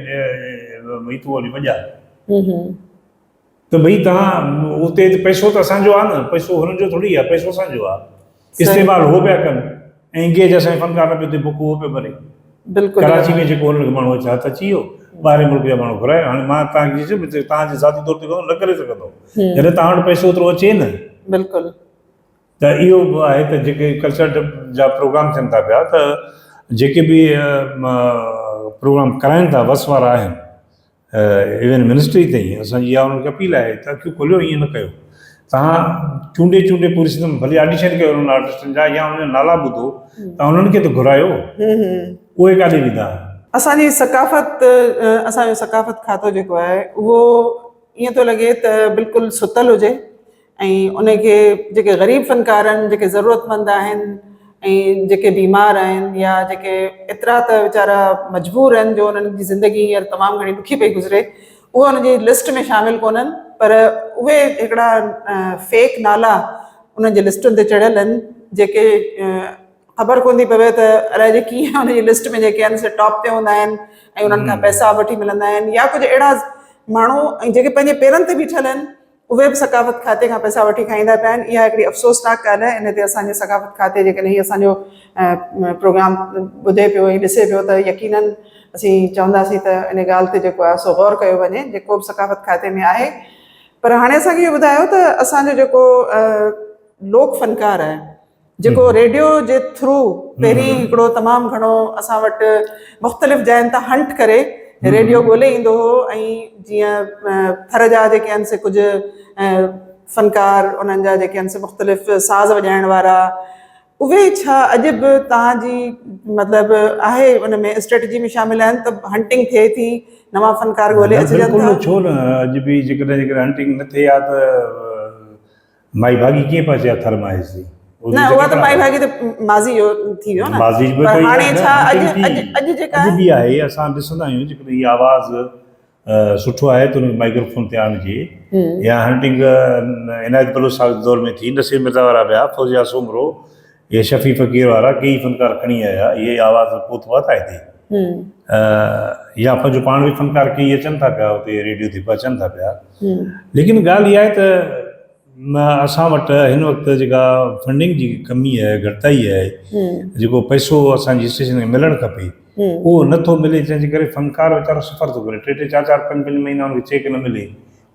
S2: भई तूं वञी वॼा, त भई तव्हां उते पैसो त असांजो आहे न, पैसो हुननि जो थोरी आहे, पैसो असांजो आहे, इस्तेमालु हो पिया कनि ऐं इंगेज असांजे फनकार न पियो थिए, बुक उहो पियो भरे।
S1: बिल्कुलु
S2: कराची में जेको हुनखे माण्हू छा त अची वियो, ॿाहिरि मुल्क जा माण्हू घुरायो, हाणे मां तव्हांखे तव्हांजे ज़ाती तौर ते न करे सघंदो जॾहिं तव्हां वटि पैसो ओतिरो अचे न।
S1: बिल्कुलु।
S2: त इहो आहे त जेके कल्चर जा प्रोग्राम थियनि था पिया, त जेके बि प्रोग्राम कराइनि था वस वारा आहिनि, इवन मिनिस्ट्री ताईं असांजी इहा उन्हनि खे अपील आहे त अखियूं खोलियो, ईअं न कयो, तव्हां चूंडे चूंडे पूरी सिस्टम भले ऑडिशन कयो उन्हनि आर्टिस्टनि जा, या उन्हनि नाला ॿुधो, तव्हां उन्हनि खे त घुरायो, उहे काॾे वेंदा।
S1: असांजी सकाफ़त, असांजो सकाफ़त खातो जेको आहे उहो ईअं थो लॻे त बिल्कुलु सुतल हुजे, ऐं उनखे जेके ग़रीब फ़नकार आहिनि, जेके ज़रूरतमंद आहिनि ऐं जेके बीमार आहिनि, या जेके एतिरा त वीचारा मजबूर आहिनि जो उन्हनि जी ज़िंदगी हींअर तमामु घणी ॾुखी पई गुज़रे, उहे उनजी लिस्ट में शामिलु कोन्हनि, पर उहे हिकिड़ा फेक नाला उन्हनि जी लिस्टुनि ते चढ़ियल आहिनि, जेके ख़बर कोन थी पवे त अलाए जे कीअं हुनजी लिस्ट में जेके आहिनि से टॉप ते हूंदा आहिनि ऐं उन्हनि खां पैसा वठी मिलंदा आहिनि, या कुझु अहिड़ा माण्हू ऐं जेके पंहिंजे पेरनि ते बीठल आहिनि, उहे बि सकाफ़त खाते खां पैसा वठी खाईंदा पिया आहिनि। इहा हिकिड़ी अफ़सोसनाक ॻाल्हि आहे। इन ते असांजे सकाफ़त खाते जेकॾहिं हीअ असांजो प्रोग्राम ॿुधे पियो ऐं ॾिसे पियो, त यकीनन असीं चवंदासीं त इन ॻाल्हि ते जेको आहे सो गौर कयो वञे, जेको बि सकाफ़त खाते में आहे। पर हाणे असांखे इहो ॿुधायो त असांजो जेको लोक फ़नकार आहे, जेको रेडियो जे थ्रू पहिरीं हिकिड़ो तमामु घणो असां वटि मुख़्तलिफ़ जायुनि तां हंट करे रेडियो ॻोल्हे ईंदो हो, ऐं जीअं थर जा जेके आहिनि से कुझु फ़नकार, उन्हनि जा जेके आहिनि से मुख़्तलिफ़ साज़ वॼाइण वारा, उहे छा अॼु बि तव्हांजी मतिलबु आहे उन में स्ट्रेटजी में शामिल आहिनि त हंटिंग थिए थी, नवां फ़नकार ॻोल्हे अचजनि था?
S2: छो न, अॼु बि जेकॾहिं हंटिंग न थिए हा त माई भागी कीअं पहुचे हा थर मां हेसि?
S1: न, उहा त माई भागी त माज़ी जो थी वियो न, पर हाणे छा अॼु जेका
S2: बि आहे, असां ॾिसंदा आहियूं जेकॾहिं इहा आवाज़ सुठो आहे त हुनखे माइक्रोफोन ते आणिजे, या हंटिंग इनायत बलोच साहब दौर में थी, नसीर मिर्ज़ा वारा ॿिया, फौजिया सोमरो, इहे शफ़ी फ़कीर वारा कई फ़नकार खणी आया, इहे आवाज़ पहुतो आहे त हिते, या पंहिंजो पाण बि फ़नकार कई अचनि था पिया उते रेडियो ते अचनि था पिया। लेकिन ॻाल्हि इहा आहे त असां वटि हिन वक़्तु जेका फंडिंग जी कमी आहे, घटिताई आहे, जेको पैसो असांजी स्टेशन खे मिलणु खपे उहो नथो मिले, जंहिंजे करे फ़नकार वीचारो सफ़र थो करे, 3-3, 4-4, 5-5 महीना हुनखे चेक न मिले,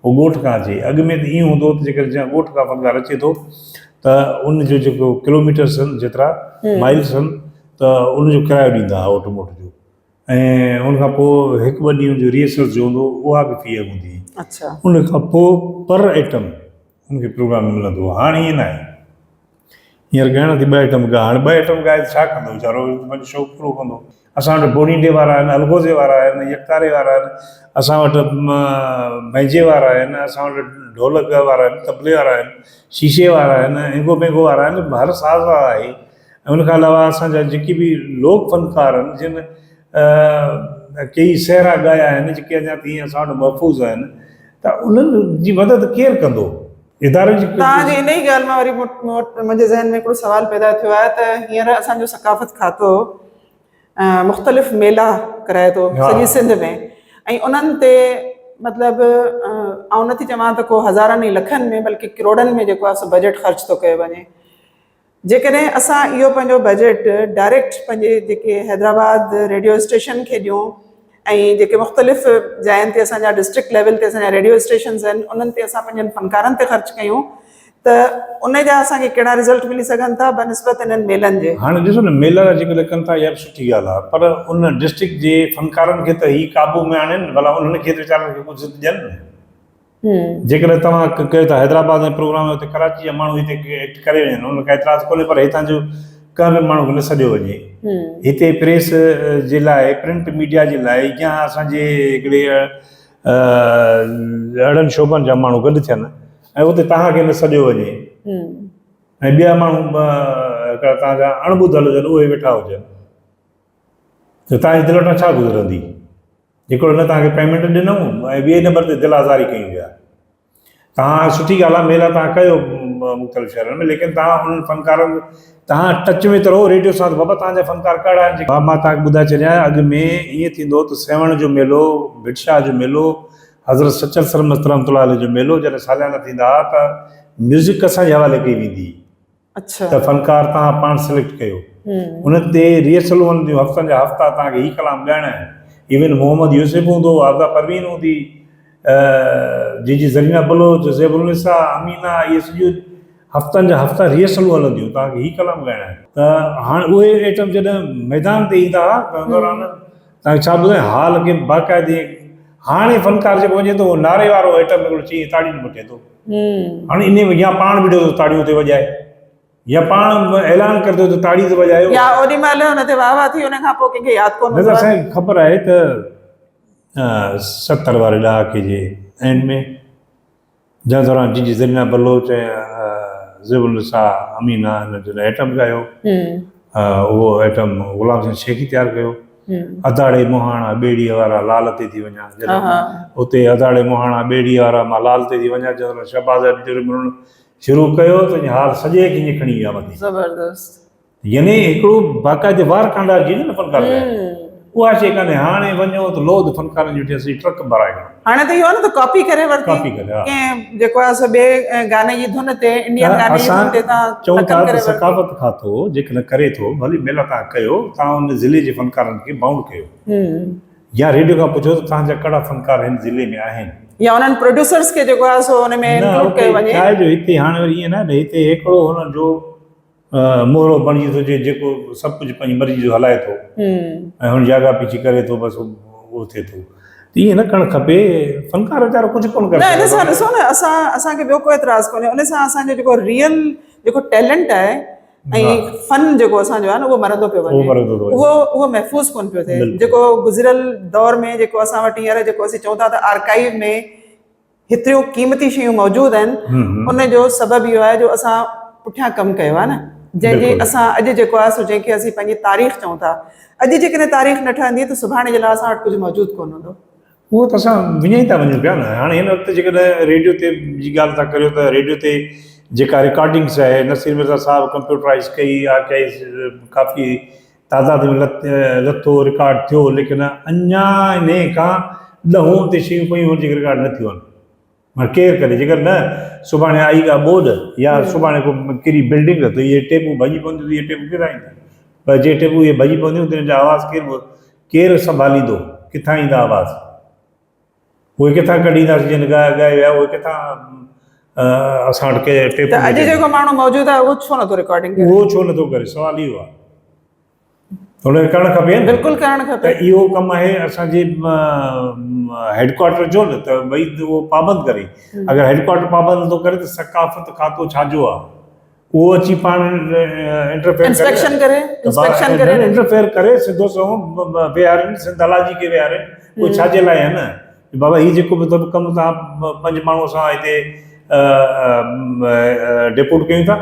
S2: उहो ॻोठ खां अचे। अॻु में त ईअं हूंदो त जेकर ॻोठ खां फ़नकार अचे थो त उनजो जेको किलोमीटर्स आहिनि, जेतिरा माइल्स आहिनि, त उनजो किरायो ॾींदा हुआ ऑटोमोट जो, ऐं उनखां पोइ 1-2 ॾींहं जो रिहर्सल जो हूंदो उहा बि फी हूंदी हुई।
S1: अच्छा।
S2: उनखां पोइ पर आइटम उनखे प्रोग्राम मिलंदो हुओ। हाणे ईअं न आहे, हींअर ॻाइण थी 2 आइटम ॻाए, हाणे 2 आइटम ॻाए छा कंदो वीचारो, पंहिंजो शौक़ु पूरो कंदो। असां वटि बोरींडे वारा आहिनि, अलगोज़े वारा आहिनि, यकतारे वारा आहिनि, असां वटि भैंजे वारा आहिनि, असां वटि ढोलक वारा आहिनि, तबले वारा आहिनि, शीशे वारा आहिनि, एंगो बेंगो वारा आहिनि, हर साज़ वारा आहे। ऐं उनखां अलावा असांजा जेके बि लोक फ़नकार आहिनि, जिन कई सहरा ॻाया आहिनि, जेके अञा तीअं असां वटि महफ़ूज़ आहिनि, त उन्हनि जी मदद केरु कंदो? इदारे जी।
S1: तव्हांजी इन ई ॻाल्हि मां वरी मुंहिंजे ज़हन में हिकिड़ो सुवाल पैदा थियो आहे त हींअर असांजो सकाफ़त खातो मुख़्तलिफ़ मेला कराए थो सॼी सिंध में, ऐं उन्हनि ते मतिलबु आउं नथी चवां त को हज़ारनि ऐं लखनि में, बल्कि करोड़नि में जेको आहे सो बजट ख़र्च थो कयो वञे। जेकॾहिं असां इहो पंहिंजो बजट डायरेक्ट पंहिंजे जेके हैदराबाद रेडियो स्टेशन खे ॾियूं, ऐं जेके मुख़्तलिफ़ जायुनि ते असांजा डिस्ट्रिक्ट लेवल ते असांजा रेडियो स्टेशन्स आहिनि, उन्हनि ते असां पंहिंजनि फ़नकारनि ते ख़र्च कयूं, त उन जा असांखे कहिड़ा रिज़ल्ट मिली सघनि था बनिस्बत इन्हनि मेलनि जे? हाणे
S2: ॾिसो न, मेला जेकॾहिं कनि था इहा बि सुठी ॻाल्हि आहे, पर उन डिस्ट्रिक्ट जे फ़नकारनि खे त हीअ क़ाबू में आणनि, भला उन्हनि खे वीचारनि खे कुझु ॾियनि न। जेकॾहिं तव्हां कयो था हैदराबाद में प्रोग्राम, हुते कराची जा माण्हू हिते एक्ट करे वञनि, उनखे एतिराज़ कोन्हे, पर हितां जो कंहिं बि माण्हू खे न सॾियो वञे। हिते प्रेस जे लाइ, प्रिंट मीडिया जे लाइ, या असांजे हिकिड़े अहिड़नि शोबनि जा माण्हू गॾु थियनि ऐं उते तव्हांखे न सॾियो वञे, ऐं ॿिया माण्हू तव्हांजा अणॿुधल हुजनि, उहे वेठा हुजनि, त तव्हांजी दिलि वटां छा गुज़रंदी? हिकिड़ो न तव्हांखे पेमेंट ॾिनऊं ऐं ॿिए नंबर ते दिलि आज़ारी कयूं पिया। तव्हां सुठी ॻाल्हि आहे, मेला तव्हां कयो, मुख़्तलिफ़ शहरनि में, लेकिन तव्हां हुननि फ़नकारनि तव्हां टच में त रहो रेडियो सां, बाबा तव्हांजा फ़नकार कहिड़ा आहिनि। हा, मां तव्हांखे ॿुधाए छॾियां, अॻु में ईअं थींदो त सेवण जो मेलो, भिटशाह जो मेलो, हज़रत सचल सरमस्त रहमतुल्लाह अलैह जो मेलो जॾहिं सालियाना थींदा हुआ त म्यूज़िक असांजे हवाले कई वेंदी हुई।
S1: अच्छा।
S2: त फ़नकार तव्हां पाण सिलेक्ट कयो, उन ते रिहर्सलूं हलंदियूं, हफ़्तनि जा हफ़्ता तव्हांखे हीउ कलाम ॻाइणा आहिनि। इवन मोहम्मद यूसुफ हूंदो, आबदा परवीन हूंदी, जी ज़रीना बलोच, ज़ैबुलनिसा, अमीना, इहे सॼियूं हफ़्तनि जा हफ़्ता रिहर्सलूं हलंदियूं, तव्हांखे हीउ कलाम ॻाइणा आहिनि। त हाणे उहे आइटम जॾहिं मैदान ते ईंदा हुआ त दौरान तव्हांखे छा ॿुधायां, हाल खे बाक़ाइदे। हाणे फ़नकार जेको वञे थो उहो नारे वारो आइटम हिकिड़ो चई ताड़ियुनि वठे थो। हाणे इन में या पाण बीठो थो ताड़ियूं थो वॼाए, या पाण ऐलान करे थो त ताड़ी थो वॼायो,
S1: या ओॾी महिल हुन ते वाह वाह थी, उन खां पोइ कंहिंखे यादि कोन
S2: न त असांखे ख़बर आहे त 70 वारे ॾहाके जे एंड में, जंहिं दौरान जी ज़रीना बलोच ऐं ज़ैबुलनिसा, अमीना हिन जो आइटम ॻायो, उहो आइटम ग़ुलाम सिंह शेखी तयारु कयो। अदाड़े मुहाणा ॿेड़ीअ वारा लाल ते थी वञा, जॾहिं उते अदाड़े मुहाणा ॿेड़ीअ वारा मां लाल ते थी वञा, जंहिं शहबाज़ मिलणु शुरू कयो त हाल सॼे खे ईअं खणी विया मथे।
S1: ज़बरदस्त।
S2: यानी हिकिड़ो बाक़ाइदे वार कांडार जी न फ़नकार उहा शइ कान्हे। हाणे वञो त लोध फ़नकारनि जी असीं ट्रक भराए,
S1: हाणे त इहो आहे न त कॉपी करे वरिती,
S2: कॉपी करे, हा।
S1: कंहिं जेको आहे सो ॿिए गाने जी धुन ते, इंडियन गाने जी धुन ते तव्हां
S2: चऊं था
S1: नक़ल करे
S2: त सकाफ़त खातो जेकॾहिं करे थो, भली मेला तव्हां कयो, तव्हां उन ज़िले जे फ़नकारनि खे बाउंड कयो, या रेडियो खां पुछो त तव्हांजा कहिड़ा फ़नकार हिन ज़िले में आहिनि,
S1: या उन्हनि प्रोड्यूसर्स खे जेको आहे सो हुन में इंक्लूड कयो वञे।
S2: छा आहे जो हिते हाणे वरी ईअं न, हिते हिकिड़ो हुन जो मोहरो बणिजी थो जे जेको सभु कुझु पंहिंजी मर्ज़ी जो हलाए थो ऐं हुन जॻह पीछी करे थो, बसि उहो थिए थो। त ईअं न करणु खपे, फ़नकार वीचारो कुझु कोन करे।
S1: न, इन सां ॾिसो न, असांखे ॿियो को एतिराज़ु कोन्हे, उन सां असांजो जेको रियल जेको टैलेंट आहे ऐं फन जेको असांजो आहे न, उहो मरंदो पियो वञे, उहो महफ़ूज़ कोन पियो थिए। जेको गुज़िरियल दौर में जेको असां वटि हींअर जेको असीं चऊं था त आर्काइव में हेतिरियूं क़ीमती शयूं मौजूदु आहिनि, उन जो सबबु इहो आहे जो असां पुठियां कमु कयो आहे न, जंहिंजी असां अॼु जेको आहे सो जंहिंखे असीं पंहिंजी तारीख़ चऊं था। अॼु जेकॾहिं तारीख़ न ठहंदी त सुभाणे जे लाइ असां वटि कुझु मौजूदु कोन हूंदो।
S2: उहो त असां विञाई था वञूं पिया न। हाणे हिन वक़्तु जेकॾहिं रेडियो ते जी ॻाल्हि था करियो त रेडियो ते जेका रिकॉर्डिंग्स आहे, नसीर मिर्ज़ा साहिबु कंप्यूटराइज़ कई, आर्काइव काफ़ी तादाद में लथो रिकॉर्ड थियो, लेकिन अञा इन खां ॾहों ते शयूं पयूं जेके रिकॉर्ड न थियूं आहिनि। माना केरु करे, जेकर न सुभाणे आई का ॿोॾ या सुभाणे को किरी बिल्डिंग त इहे टेपूं भॼी पवंदियूं, इहे टेपूं किथां ईंदियूं, पर जे टेपूं इहे भॼी पवंदियूं त हिन जा आवाज़ केरु संभालींदो, किथां ईंदा आवाज़, उहे किथां कढींदासीं, जिन ॻाए विया उहे किथां असां वटि के टेप।
S1: अॼु जेको माण्हू मौजूदु आहे उहो छो नथो रिकॉर्डिंग करे,
S2: उहो छो नथो करे, सुवाल इहो आहे। थोरो करणु खपे,
S1: बिल्कुलु करणु खपे।
S2: त इहो कमु आहे असांजे हेडक्वार्टर जो न, त भई उहो पाबंद करे। अगरि हेडक्वार्टर पाबंद नथो करे त सकाफ़त खातो छाजो आहे, उहो अची पाण
S1: इंस्पेक्शन करे
S2: इंटरफेयर करे सिधो सो विहारनि, सिंध हलाजी खे विहारनि, उहो छाजे लाइ आहे न, बाबा हीउ जेको बि कमु तव्हां 5 माण्हू सां हिते डेपुट कयूं था,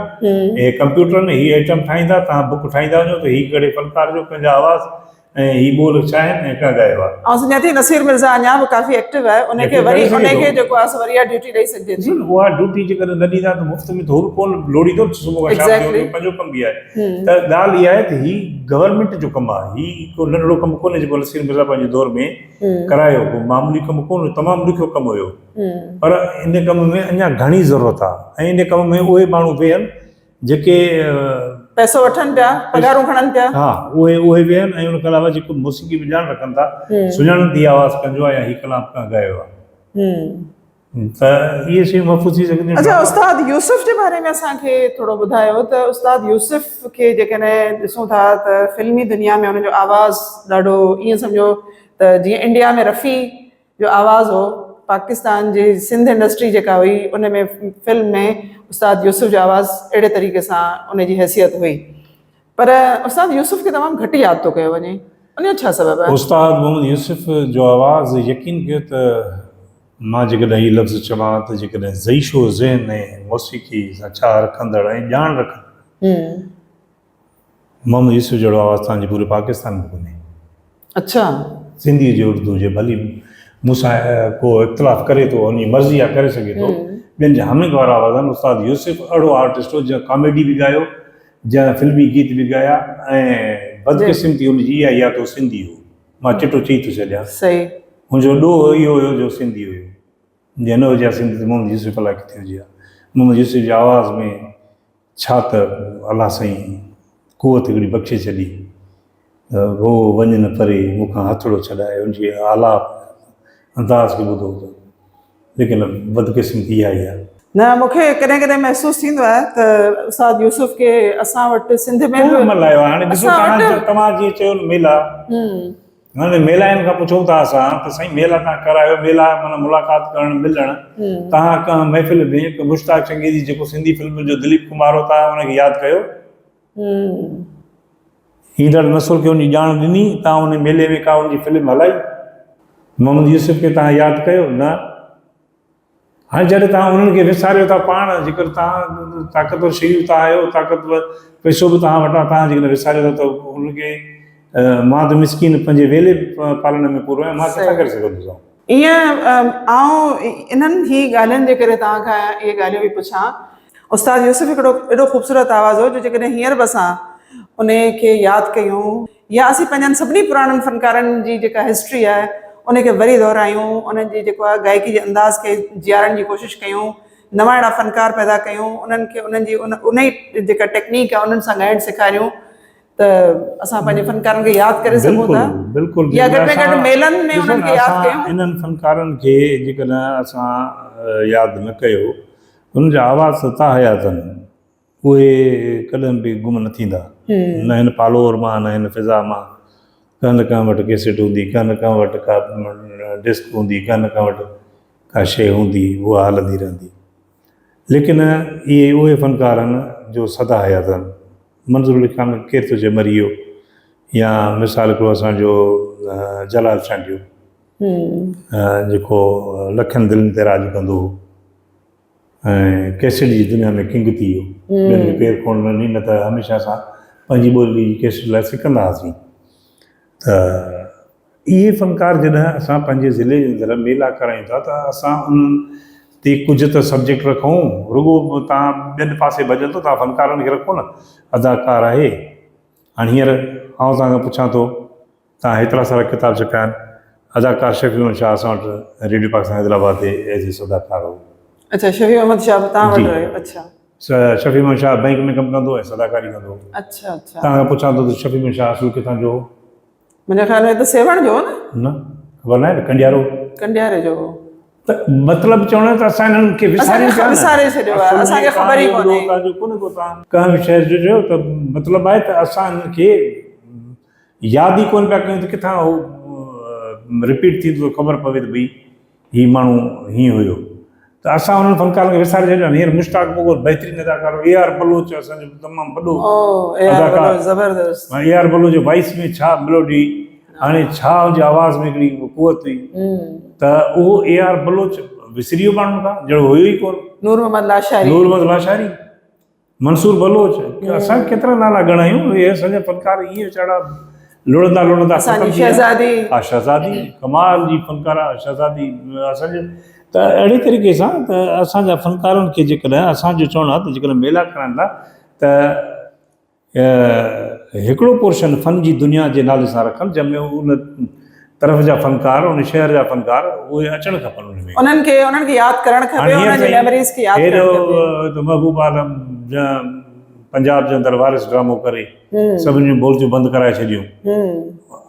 S2: हे कंप्यूटर ने हीउ आइटम ठाहींदा, तव्हां बुक ठाहींदा वञो त हीउ कहिड़े फ़नकार जो पंहिंजा आवाज़ ऐं हीउ ॿोल छा आहिनि ऐं का ॻायो आहे।
S1: ऐं सुञा थी नसीर मिर्ज़ा अञा बि काफ़ी एक्टिव आहे, उनखे वरी उनखे जेको आहे सो वरी ड्यूटी ॾेई सघिजे थी।
S2: उहा ड्यूटी जेकॾहिं न ॾींदा त मुफ़्त में थोरो कोन लोड़ींदो, सुबुह खां शाम जो पंहिंजो कमु बि आहे। त ॻाल्हि इहा आहे त हीउ गवर्नमेंट जो कमु आहे, हीउ को नंढिड़ो कमु कोन्हे जेको नसीर मिर्ज़ा पंहिंजे दौर में करायो, को मामूली कमु कोन्हे, तमामु ॾुखियो कमु हुयो, पर इन कम में अञा घणी ज़रूरत आहे। ऐं इन कम में उहे माण्हू वेहनि जेके
S1: पैसो वठनि पिया, पघारूं खणनि पिया,
S2: हा उहे वेहनि, ऐं उनखां अलावा जेको मौसीक़ी बि ॼाण रखनि था, सुञाणनि थी आवाज़ कंदो आहे या हीउ कलाम खां ॻायो आहे, त इहे शयूं महफ़ूज़ थी सघंदियूं।
S1: अच्छा, उस्ताद यूसुफ जे बारे में असांखे थोरो ॿुधायो त उस्ताद यूसुफ खे जेकॾहिं ॾिसूं था त फिल्मी दुनिया में हुनजो आवाज़ु ॾाढो ईअं सम्झो त जीअं इंडिया में रफ़ी जो आवाज़ु हो, पाकिस्तान जी सिंध इंडस्ट्री जेका हुई उन में फिल्म में उस्ताद यूसुफ जो आवाज़ु अहिड़े तरीक़े सां उनजी हैसियत हुई, पर उस्ताद यूसुफ खे तमामु घटि यादि थो कयो वञे, उनजो छा सबबु आहे?
S2: उस्ताद मोहम्मद यूसुफ जो आवाज़ु यकीन कयो त मां जेकॾहिं हीउ लफ़्ज़ चवां त जेकॾहिं ज़ईशो ज़हन ऐं मौसीक़ी सां छा रखंदड़ ऐं ॼाण रखंदड़, मोहम्मद यूसुफ जहिड़ो आवाज़ु तव्हांजे पूरे पाकिस्तान में कोन्हे।
S1: अच्छा,
S2: सिंधी हुजे, उर्दू हुजे, भली मूंसां को इख़्तिलाफ़ करे थो उन जी मर्ज़ी आहे करे सघे थो। ॿियनि जा हमिंग वारा वज़न उस्ताद यूसुफ अहिड़ो आर्टिस्ट हो जंहिं कॉमेडी बि ॻायो, जंहिं फिल्मी गीत बि ॻाया, ऐं बदकिस्मती हुनजी इहा या तो सिंधी हो। मां चिटो चई थो छॾियां,
S1: सही
S2: मुंहिंजो ॾोह इहो हुयो जो सिंधी हुयो। जे न हुजे सिंधी त मोहम्मद यूसुफ अलाए किथे हुजे हा। मोहम्मद यूसुफ जी आवाज़ में छा त अलाह साईं कुवत हिकिड़ी बख़्शे छॾी, हो वञ न परे मूंखां हथड़ो छॾाए, उनजी आलाप अंदाज़ खे ॿुधो त, लेकिन बदकिस्मती इहा ई आहे।
S1: न, मूंखे कॾहिं कॾहिं महसूसु थींदो आहे त उस्ताद यूसुफ खे असां वटि सिंध में बि
S2: मल्हायो आहे। हाणे ॾिसो तव्हां जीअं चयो न मेला, हाणे मेलाइनि खां पुछूं था असां त साईं मेला तव्हां करायो, मेला माना मुलाक़ात करणु मिलणु, तव्हां कंहिं महफ़िल में मुश्ताक चंगेज़ी जेको सिंधी फिल्म जो दिलीप कुमार हो तव्हां हुनखे यादि कयो? ईंदड़ नसुल खे उनजी ॼाण ॾिनी, तव्हां उन मेले में का उनजी फिल्म हलाई? मोहम्मद यूसुफ खे तव्हां यादि कयो? न। हाणे जॾहिं तव्हां उन्हनि खे विसारियो था पाण, जेकर तव्हां ताक़तवर शयूं था आहियो, ताक़तवर पैसो बि तव्हां वटां, तव्हां जेकॾहिं विसारियो था त उनखे मां त मिसकिन पंहिंजे वेले पालण में पूरो आहियां, मां किथां करे सघंदुसि?
S1: ईअं आउं इन्हनि ई ॻाल्हियुनि जे करे तव्हांखां इहे ॻाल्हियूं बि पुछां। उस्ताद यूसुफ हिकिड़ो एॾो ख़ूबसूरत आवाज़ हो जो जेकॾहिं हींअर बि असां उन खे यादि कयूं या असीं पंहिंजनि सभिनी पुराणनि फनकारनि जी जेका हिस्ट्री आहे उनखे वरी दोहिरायूं, उन्हनि जी जेको आहे गायकी जे अंदाज़ खे जीआरण जी कोशिशि कयूं, नवां अहिड़ा फनकार पैदा कयूं, उन्हनि खे उन्हनि जी उन ई जेका टेक्नीक आहे उन्हनि सां ॻाइणु सेखारियूं, त असां पंहिंजे फनकारनि खे यादि करे सघूं था।
S2: बिल्कुलु
S1: या घटि में घटि मेलनि में उन्हनि खे यादि कयूं।
S2: इन्हनि फनकारनि खे जेकॾहिं असां यादि न कयो, उन्हनि जा आवाज़ सता हया अथनि, उहे कॾहिं बि गुम न थींदा, न हिन पालोर मां न हिन फिज़ा मां। कंहिं न कंहिं वटि कैसेट हूंदी, कंहिं न कंहिं वटि का डिस्क हूंदी, कंहिं न कंहिं वटि का शइ हूंदी, उहा हलंदी रहंदी। लेकिन इहे उहे फनकार आहिनि जो सदा हया अथनि। मंज़ूर अली खान केरु थो चए मरी वियो, या मिसाल हिकिड़ो असांजो जलाल चांडियो जेको लखनि दिलनि ते राज कंदो हो ऐं कैसेट जी दुनिया में किंग थी वियो, ॿियनि खे पेर खोड़ न ॾिनी, न त हमेशह असां पंहिंजी ॿोली कैसेट लाइ सिकंदा हुआसीं। त इहे फनकार जॾहिं असां पंहिंजे ज़िले जे अंदरि मेला करायूं था त असां उन्हनि ते कुझु त सब्जेक्ट रखूं, रुॻो तव्हां ॿियनि पासे भॼंदो, तव्हां फनकारनि खे रखो न, अदाकार आहे। हाणे हींअर आउं तव्हांखां पुछां थो, तव्हां हेतिरा सारा किताब छपिया आहिनि, अदाकार शफ़ी अहमद शाह असां वटि रेडियो पाकिस्तान हैदराबाद ते एज़ ए अदाकार हो।
S1: अच्छा, शफ़ी अहमद शाह तव्हां वटि रहियो? अच्छा,
S2: शफ़ी अहमद शाह बैंक में कमु कंदो ऐं अदाकारी कंदो हो।
S1: अच्छा अच्छा।
S2: तव्हांखां पुछां थो त शफ़ी अहमद शाह असुल किथां जो हो?
S1: मुंहिंजे ख़्याल में त सेवण जो
S2: न, ख़बर न आहे, कंडियारो
S1: कंडियारे जो।
S2: त मतिलबु चवण त असां हिननि खे विसारे
S1: छॾियो आहे, असांखे ख़बर ई कोन्हे।
S2: कंहिं बि शहर जो चयो त मतिलबु आहे त असां हिननि खे यादि ई कोन पिया कयूं त किथां उहो रिपीट थींदो, ख़बर पवे त भई हीउ माण्हू हीअं हुयो। त असां हुननि फनकारनि खे विसारे छॾियो। हींअर मुश्ताक मुग़ल बहितरीनु अदाकार हो, ए.आर. बलोच असांजो तमामु वॾो अदाकार,
S1: ज़बरदस्त।
S2: ए.आर. बलोच जो वॉइस में छा मेलोडी, हाणे छा हुनजी आवाज़ में हिकिड़ी कुवत हुई, त उहो ए.आर. बलोच विसरी वियो माण्हुनि खां, जहिड़ो हुयो ई कोन।
S1: नूर मोहम्मद
S2: लाशारी, मंसूर बलोच, असां केतिरा नाला ॻणायूं, इहे असांजा फनकार इहे वीचारा लुड़ंदा शहज़ादी कमाल जी फनकार शहज़ादी असांजे। त अहिड़े तरीक़े सां त असांजा फनकारनि खे जेकॾहिं असांजो चवणो आहे त जेकॾहिं मेला कराइनि था त हिकिड़ो पोर्शन फन जी दुनिया जे नाले सां रखनि, जंहिंमें उन तरफ़ जा फनकार, उन शहर जा फनकार उहे अचणु खपनि।
S1: उन्हनि खे यादि करणु खपे, उन्हनि जी मेमोरीज़ खे यादि करणु खपे।
S2: महबूब आलम पंजाब जे अंदरि वारिस ड्रामो करे सभिनी जूं बोलतियूं बंदि कराए छॾियूं।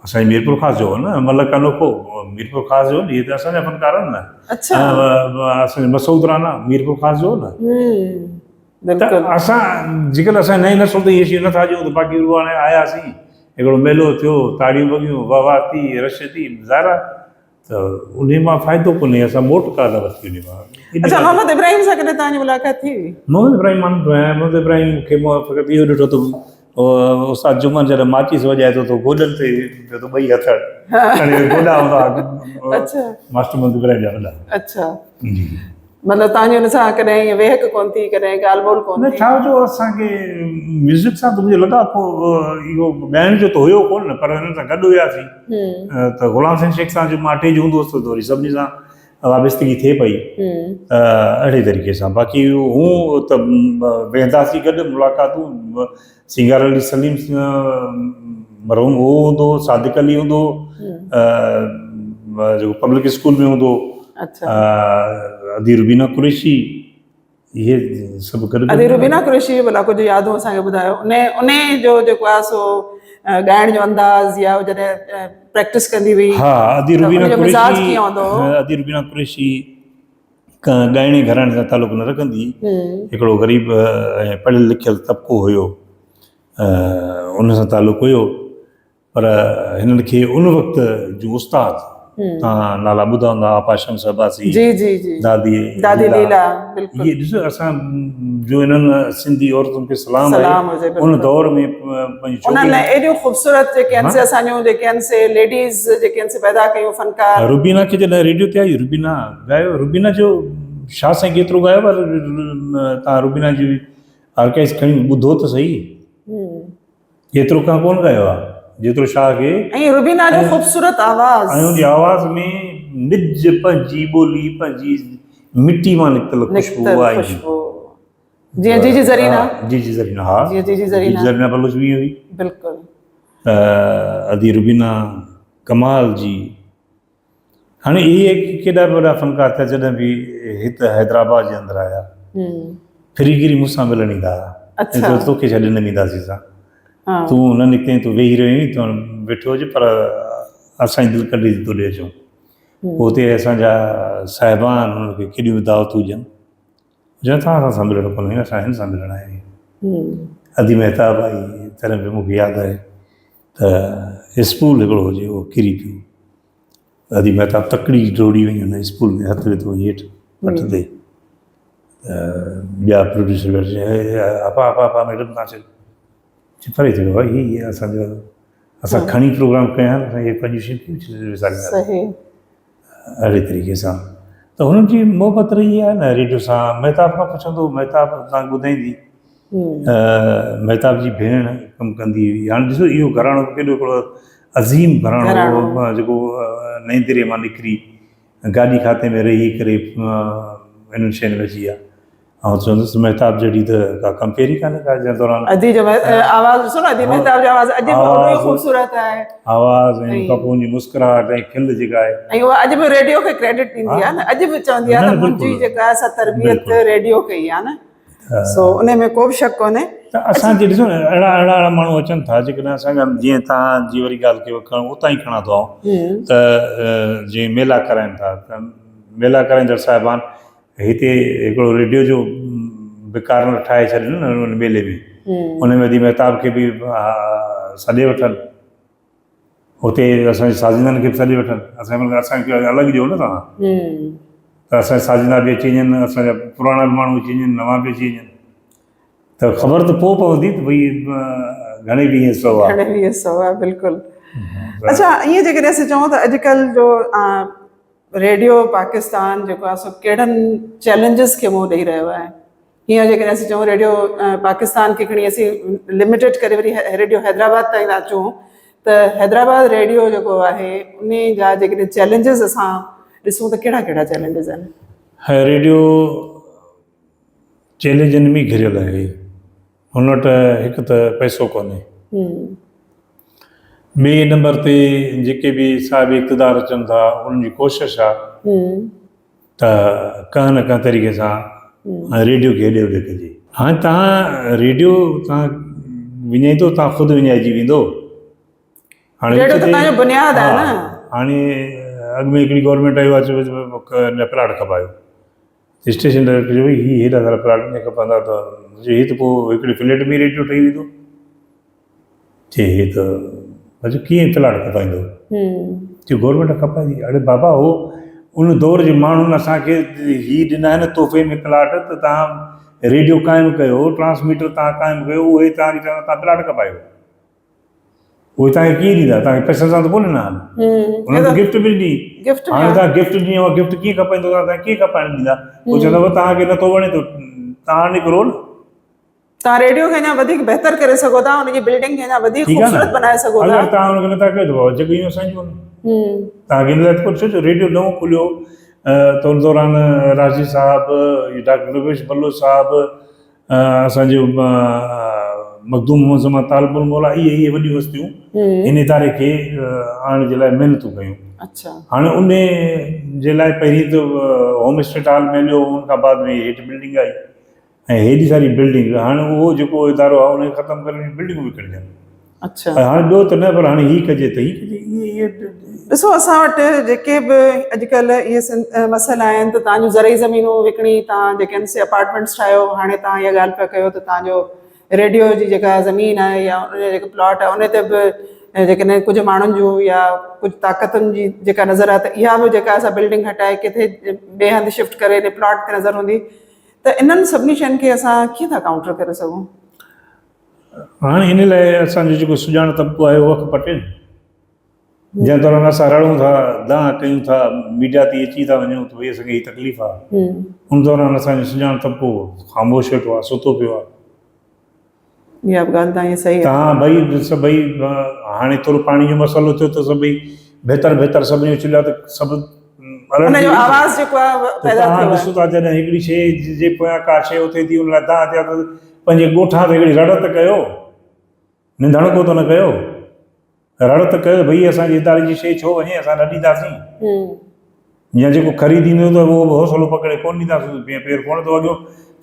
S2: असांजी मीरपुर ख़ासि जो न, मलक अनोखो मीरपुर ख़ासि जो, इहे त असांजा फनकार आहिनि न। असांजो मसूद राना मीरपुर ख़ासि जो न। त असां जेकॾहिं असां नई नसुल ते इहे शयूं नथा ॾियूं त बाक़ी उहो हाणे आयासीं, हिकिड़ो मेलो थियो, ताड़ियूं वॻियूं, वाह थी, रश थी, ज़ाहिर आहे त उन मां फ़ाइदो कोन्हे, असां मोट कान वरिती उन मां।
S1: अच्छा, मोहम्मद इब्राहिम सां कॾहिं तव्हांजी मुलाक़ात थी हुई?
S2: मोहम्मद इब्राहिम माण्हू आहियां। मोहम्मद इब्राहिम खे मां फ़क़ति इहो ॾिठो त उस्ताद जुमन जॾहिं माचिस वॼाए थो त गोॾनि ते ॿई हथ खणी गोॾा हूंदा मास्टर मोहम्मद इब्राहिम जा वॾा।
S1: अच्छा, मतिलबु तव्हांजी हुन सां कॾहिं ईअं वेहक कोन थी, कॾहिं ॻाल्हि ॿोल कोन
S2: न
S1: थी?
S2: छा जो असांखे म्यूज़िक सां त मुंहिंजो लॻाव इहो ॻाइण जो त हुयो कोन, पर हिननि सां गॾु हुयासीं त ग़ुलाम सिंह शेख सां जो मां अटेच हूंदो हुउसि त वरी सभिनी सां वाबस्तगी थिए पई अहिड़े तरीक़े सां। बाक़ी हूं त वेंदासीं गॾु, मुलाक़ातूं, सिंगार अली सलीम मरहूम उहो हूंदो, सादिक अली हूंदो, जेको पब्लिक स्कूल में हूंदो,
S1: अच्छा,
S2: अदी रुबीना कुरैशी, इहे सभु गॾु
S1: अदी रुबीना कुरैशी भला कुझु यादूं असांखे ॿुधायो, उन जो जेको आहे सो ॻाइण जो अंदाज़ या जॾहिं प्रैक्टिस कंदी हुई?
S2: हा, अदी रुबीना
S1: मिज़ाज कीअं हूंदो?
S2: अदी रुबीना कुरैशी ॻाइणी घराणे सां तालुक न रखंदी, हिकिड़ो ग़रीब ऐं पढ़ियल लिखियल तबिको हुयो, उन सां तालुक हुयो। पर हिननि खे उन वक़्तु जो उस्ताद, तव्हां नाला ॿुधा हूंदा, आपा शम्स अब्बासी,
S1: जी जी जी, दादी लीला, बिल्कुलु।
S2: इहे ॾिसो असां जो इन्हनि सिंधी औरतुनि खे सलाम आहे, उन दौर में पंहिंजी
S1: उन्हनि लाइ एॾियूं ख़ूबसूरत जेके आहिनि से असांजूं जेके आहिनि से लेडीज़ जेके आहिनि से पैदा कयूं फ़नकार।
S2: रुबीना खे जॾहिं रेडियो ते आई, रुबीना ॻायो, रुबीना जो शाह साईं केतिरो ॻायो, पर तव्हां रुबीना जी आर्काइव्स खणी ॿुधो त सही, केतिरो खां कोन ॻायो आहे जेतिरो शाह खे।
S1: ऐं रुबीना जो ख़ूबसूरत आवाज़,
S2: ऐं उनजी आवाज़ में निज पंहिंजी ॿोली, पंहिंजी मिटी मां निकितल ख़ुशबू आई,
S1: जीअं जी जी ज़रीना,
S2: जी जी ज़रीना, हा,
S1: जीअं जी जी ज़रीना
S2: बलोच बि हुई,
S1: बिल्कुलु।
S2: अदी रुबीना कमाल जी। हाणे इहे केॾा वॾा फ़नकार थिया जॾहिं बि हिते हैदराबाद जे अंदरि आया, फिरीगिरी मूंसां मिलण ईंदा हुआ, तोखे छॾे न ईंदासीं असां, तूं न निकिते, तूं वेही रही, तूं वेठो हुजे, पर असांजी दिलि कढी थी तोॾे अचूं। हुते असांजा साहिबान हुनखे केॾियूं दावतूं ॾियनि, जंहिं तव्हां सां मिलणु कोन्हे, असां हिन सां मिलणु आया आहियूं। अदी महताब आई, तॾहिं बि मूंखे यादि आहे त स्कूल हिकिड़ो हुजे, उहो किरी पियो, अदी महताब तकड़ी डोड़ी वई हुन स्कूल में, हथु विधो हेठि पट ते, ॿिया प्रोड्यूसर वेठे, आपा आपा आपा मैडम तव्हां चयो परे थियो भाई, हीअ असांजो, असां खणी प्रोग्राम कया, असांखे पंहिंजी शयूं विसारींदासीं, अहिड़े तरीक़े सां। त हुननि जी मोहबत रही आहे न रेडियो सां। महताब खां पुछंदो, महताब तव्हांखे ॿुधाईंदी, महताब जी भेण कमु कंदी हुई। हाणे ॾिसो इहो घराणो केॾो हिकिड़ो अज़ीम घराणो हो, जेको नईं दिरे मां निकिरी गाॾी खाते में रही करे इन्हनि शयुनि में अची विया। ऐं चवंदुसि महताब जहिड़ी त का कंपेर ई कान्हे का जे दौरान।
S1: अदी जो आवाज़ ॾिसो न, अदी महताब जो आवाज़ अॼु बि ख़ूबसूरत आहे, आवाज़ ऐं खां पोइ उनजी मुस्कुराहट ऐं खिल जेका आहे, ऐं उहा अॼु बि रेडियो खे क्रेडिट ॾींदी आहे न, अॼु बि चवंदी आहे त मुंहिंजी जेका आहे सा तरबियत रेडियो कई आहे न, सो उन में को बि शक कोन्हे। त असांजे ॾिसो न अहिड़ा अहिड़ा माण्हू अचनि था जेकॾहिं असांजा, जीअं तव्हांजी वरी ॻाल्हि खे खणूं उतां ई खणा थो आऊं, त जीअं मेला कराइनि था, त मेला कराईंदड़ साहिबान हिते हिकिड़ो रेडियो जो विकार ठाहे छॾियो न उन मेले में, उन में अदी महताब खे बि सॾे वठनि, हुते असांजे साज़ीननि खे बि सॾे वठनि, असांखे अलॻि ॾियो न तव्हां, त असांजा साज़ीना बि अची वञनि, असांजा पुराणा बि माण्हू अची वञनि, नवां बि अची वञनि, त ख़बर त पोइ पवंदी त भई घणे बि हिसो आहे, घणे बि हिसो आहे, बिल्कुलु। अच्छा, ईअं जेकॾहिं असीं चऊं त अॼुकल्ह जो रेडियो पाकिस्तान जेको आहे सो कहिड़नि चैलेंजिस खे मुंहुं ॾेई रहियो आहे? हीअं जेकॾहिं असीं चऊं रेडियो पाकिस्तान खे खणी असीं लिमिटेड करे वरी रेडियो हैदराबाद ताईं था अचूं, त हैदराबाद रेडियो जेको आहे उन जा जेकॾहिं चैलेंजिस असां ॾिसूं त कहिड़ा कहिड़ा चैलेंजिस आहिनि? रेडियो चैलेंजनि में घिरियल आहे, हुन वटि हिकु त पैसो कोन्हे, ॿिए नंबर ते जेके बि साहिब इक़्तिदार अचनि था उन्हनि जी कोशिशि आहे त कंहिं न कंहिं तरीक़े सां रेडियो खे हेॾे होॾे कजे। हाणे तव्हां रेडियो तव्हां विञाईंदो, तव्हां ख़ुदि विञाइजी वेंदो। हाणे अॻु में हिकिड़ी गवर्नमेंट आयो आहे, प्लाट खपायो, स्टेशन डायरेक्टर जो भई हीअ हेॾा सारा प्लाट न खपंदा, त हे त पोइ हिकिड़े फ्लैट में रेडियो ठही वेंदो, चए हे त अॼु कीअं प्लाट खपाईंदो, चयो गवर्नमेंट खपाईंदी। अड़े बाबा हो उन दौर जे माण्हुनि असांखे हीअ ॾिना आहिनि तोहफ़े में प्लाट, त तव्हां रेडियो क़ाइमु कयो, ट्रांसमीटर तव्हां क़ाइमु कयो, उहे तव्हांखे चवंदा तव्हां प्लाट खपायो।
S2: उहे तव्हांखे कीअं ॾींदा, तव्हांखे पैसनि सां त कोन्हे न हाल, उन्हनि गिफ्ट बि ॾिनी।
S1: गिफ्ट
S2: हाणे तव्हां गिफ्ट ॾिनी, उहा गिफ्ट कीअं खपेंदो, तव्हां कीअं खपाइण ॾींदा? उहो चवंदव तव्हांखे नथो वणे त तव्हां निकिरो न।
S1: तव्हां रेडियो खे अञा वधीक बहितर करे सघो था, हुनजी बिल्डिंग खे अञा वधीक
S2: ठीकु आहे
S1: ख़ूबसूरत बनाए सघो था।
S2: अगरि तव्हां हुनखे नथा कयो त जॻहियूं असांजूं आहिनि। तव्हांखे इन लाइ कुझु छो रेडियो नओं खुलियो त उन दौरान राजी साहिबु, डॉक्टर रवेश बल्लो साहिबु, असांजो मखदूम मोहम्मद ज़मान तालिबुल मौला, इहे वॾियूं हस्तियूं इन इदारे खे आणण जे लाइ महिनतूं कयूं।
S1: अच्छा।
S2: हाणे उन जे लाइ पहिरीं त होम स्टेट हॉल मिलियो, उनखां बाद में हेठि बिल्डिंग आई ऐं हेॾी सारी बिल्डिंग, हाणे उहो जेको इदारो आहे उनखे ख़तमु करे बिल्डिंगूं विकिणजनि।
S1: अच्छा।
S2: हाणे ॿियो त न, पर हाणे हीअ कजे त हीअ कजे, इहे
S1: ॾिसो असां वटि जेके बि अॼुकल्ह इहे मसइला आहिनि, त तव्हांजूं ज़रई ज़मीनूं विकिणी, तव्हां जेके आहिनि से अपार्टमेंट्स ठाहियो, हाणे तव्हां इहा ॻाल्हि पिया कयो त तव्हांजो रेडियो जी जेका ज़मीन आहे या उनजो जेको प्लॉट आहे उन ते बि जेकॾहिं कुझु माण्हुनि जूं या कुझु ताक़तुनि जी जेका नज़र आहे, त इहा बि जेका असां बिल्डिंग हटाए किथे ॿिए हंधि शिफ्ट करे प्लॉट ते नज़र हूंदी, त इन्हनि सभिनी शयुनि खे असां कीअं था काउंटर करे सघूं?
S2: हाणे हिन लाइ असांजो जेको सुञाण तबिको आहे उहो अखि पटे, जंहिं दौरान असां रड़ूं था, दांह कयूं था, मीडिया ते अची था वञूं त भई असांखे हीअ तकलीफ़ आहे, उन दौरान असांजो सुञाण तबिको ख़ामोश वेठो आहे, सुतो पियो आहे।
S1: इहा बि ॻाल्हि तव्हांजी सही आहे।
S2: तव्हां भई सभई हाणे थोरो पाणी जो मसइलो थियो त सभई बहितर सभिनी चिल्ला त सभु
S1: उनजो आवाज़ जेको आहे पैदा थियो आहे।
S2: ॾिसो था जॾहिं हिकिड़ी शइ जे पोयां का शइ उथे थी, उन लाइ दांह थिया त पंहिंजे ॻोठां ते हिकिड़ी रड़ त कयो, निंधणको त न कयो, रड़ त कयो भई असांजे इदारे जी शइ छो वञे, असां न ॾींदासीं। या जेको ख़रीदींदो त उहो बि हौसलो पकड़े कोन ॾींदासीं, पेर कोन थो अॻियो,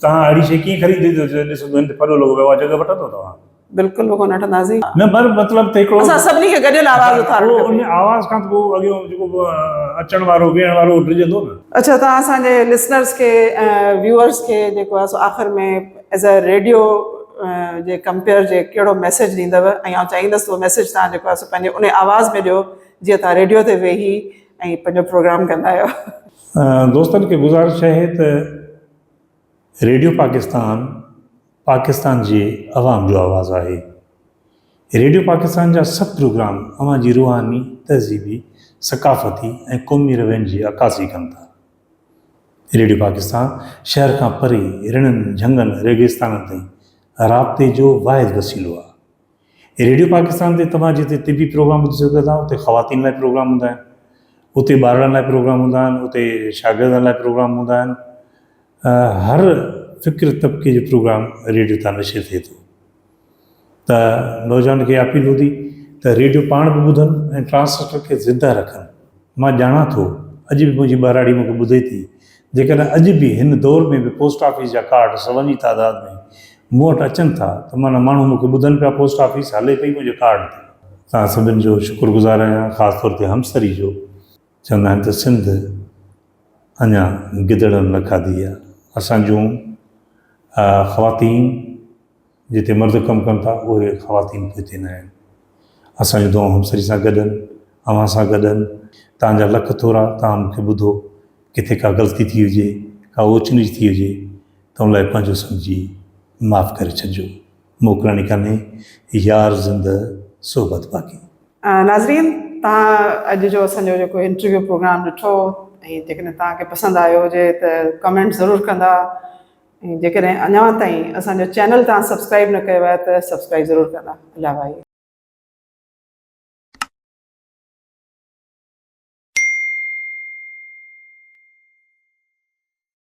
S2: तव्हां अहिड़ी शइ कीअं ख़रीदींदो, ॾिसो फॾो लॻो पियो आहे, जॻह वठंदो तव्हां? बिल्कुलु बि कोन वठंदासीं न, पर मतिलबु त हिकिड़ो
S1: असां सभिनी खे गॾियल आवाज़ उथारणु खपे।
S2: उन आवाज़ खां पोइ अॻियो जेको अचण वारो वेहण वारो डिॼंदो न। अच्छा,
S1: तव्हां असांजे लिसनर्स खे व्यूअर्स खे जेको आहे सो आख़िर में एज़ अ रेडियो जे कंपेयर जे कहिड़ो मैसेज ॾींदव, ऐं आउं चाहींदसि उहो मैसेज तव्हां जेको आहे सो पंहिंजे उन आवाज़ में ॾियो जीअं तव्हां रेडियो ते वेही ऐं पंहिंजो प्रोग्राम कंदा आहियो।
S2: दोस्तनि खे गुज़ारिश आहे त रेडियो पाकिस्तान जे अवाम जो आवाज़ु आहे। रेडियो पाकिस्तान जा सभु प्रोग्राम अवां जी रूहानी, तहज़ीबी, सकाफ़ती ऐं क़ौमी रवैनि जी अक्कासी कनि था। रेडियो पाकिस्तान शहर खां परे रिणनि, झंगनि, रेगिस्ताननि ताईं राब्ते जो वाहिद वसीलो आहे। रेडियो पाकिस्तान ते तव्हां जिते तिबी प्रोग्राम ॿुधी सघो था, उते ख़वातीन लाइ प्रोग्राम हूंदा आहिनि, उते ॿारनि लाइ प्रोग्राम हूंदा आहिनि, उते शागिर्दनि लाइ प्रोग्राम हूंदा आहिनि। हर फ़िक्र तबिके जो प्रोग्राम रेडियो तां नशर थिए थो। त नौजवान खे अपील हूंदी त रेडियो पाण बि ॿुधनि ऐं ट्रांसलेटर खे ज़िंदा रखनि। मां ॼाणा थो अॼु बि मुंहिंजी ॿाराड़ी मूंखे ॿुधे थी, जेकॾहिं अॼु बि हिन दौर में बि पोस्ट ऑफिस जा कार्ड सवनि जी तादाद में मूं वटि अचनि था, त माना माण्हू मूंखे ॿुधनि पिया, पोस्ट ऑफिस हले पई मुंहिंजे कार्ड ते। तव्हां सभिनि जो शुक्रगुज़ार आहियां, ख़ासि तौर ते हमसरी जो। चवंदा आहिनि त सिंध अञा गिदड़नि न खाधी आहे। असां जूं ख़वातीन जिते मर्द कमु कनि था, उहे ख़वातीन हिते न आहिनि। असांजो दुआऊं हमसरी सां गॾु आहिनि, अव्हां सां गॾु आहिनि। तव्हांजा लख थोरा, तव्हां मूंखे ॿुधो, किथे का ग़लती थी हुजे, का ऊच नीच थी हुजे त उन लाइ पंहिंजो सम्झी माफ़ करे छॾिजो। मोकिलणी कान्हे, यार ज़िंद सोबत बाक़ी। नाज़रीन, तव्हां अॼु जो असांजो जेको इंटरव्यू प्रोग्राम ॾिठो, ऐं जेकॾहिं तव्हांखे पसंदि आयो हुजे त कमेंट ज़रूरु कंदा, ऐं जेकॾहिं अञा ताईं असांजो चैनल तव्हां सब्सक्राइब न कयो आहे त सब्सक्राइब ज़रूरु कंदा। अलाह भाई।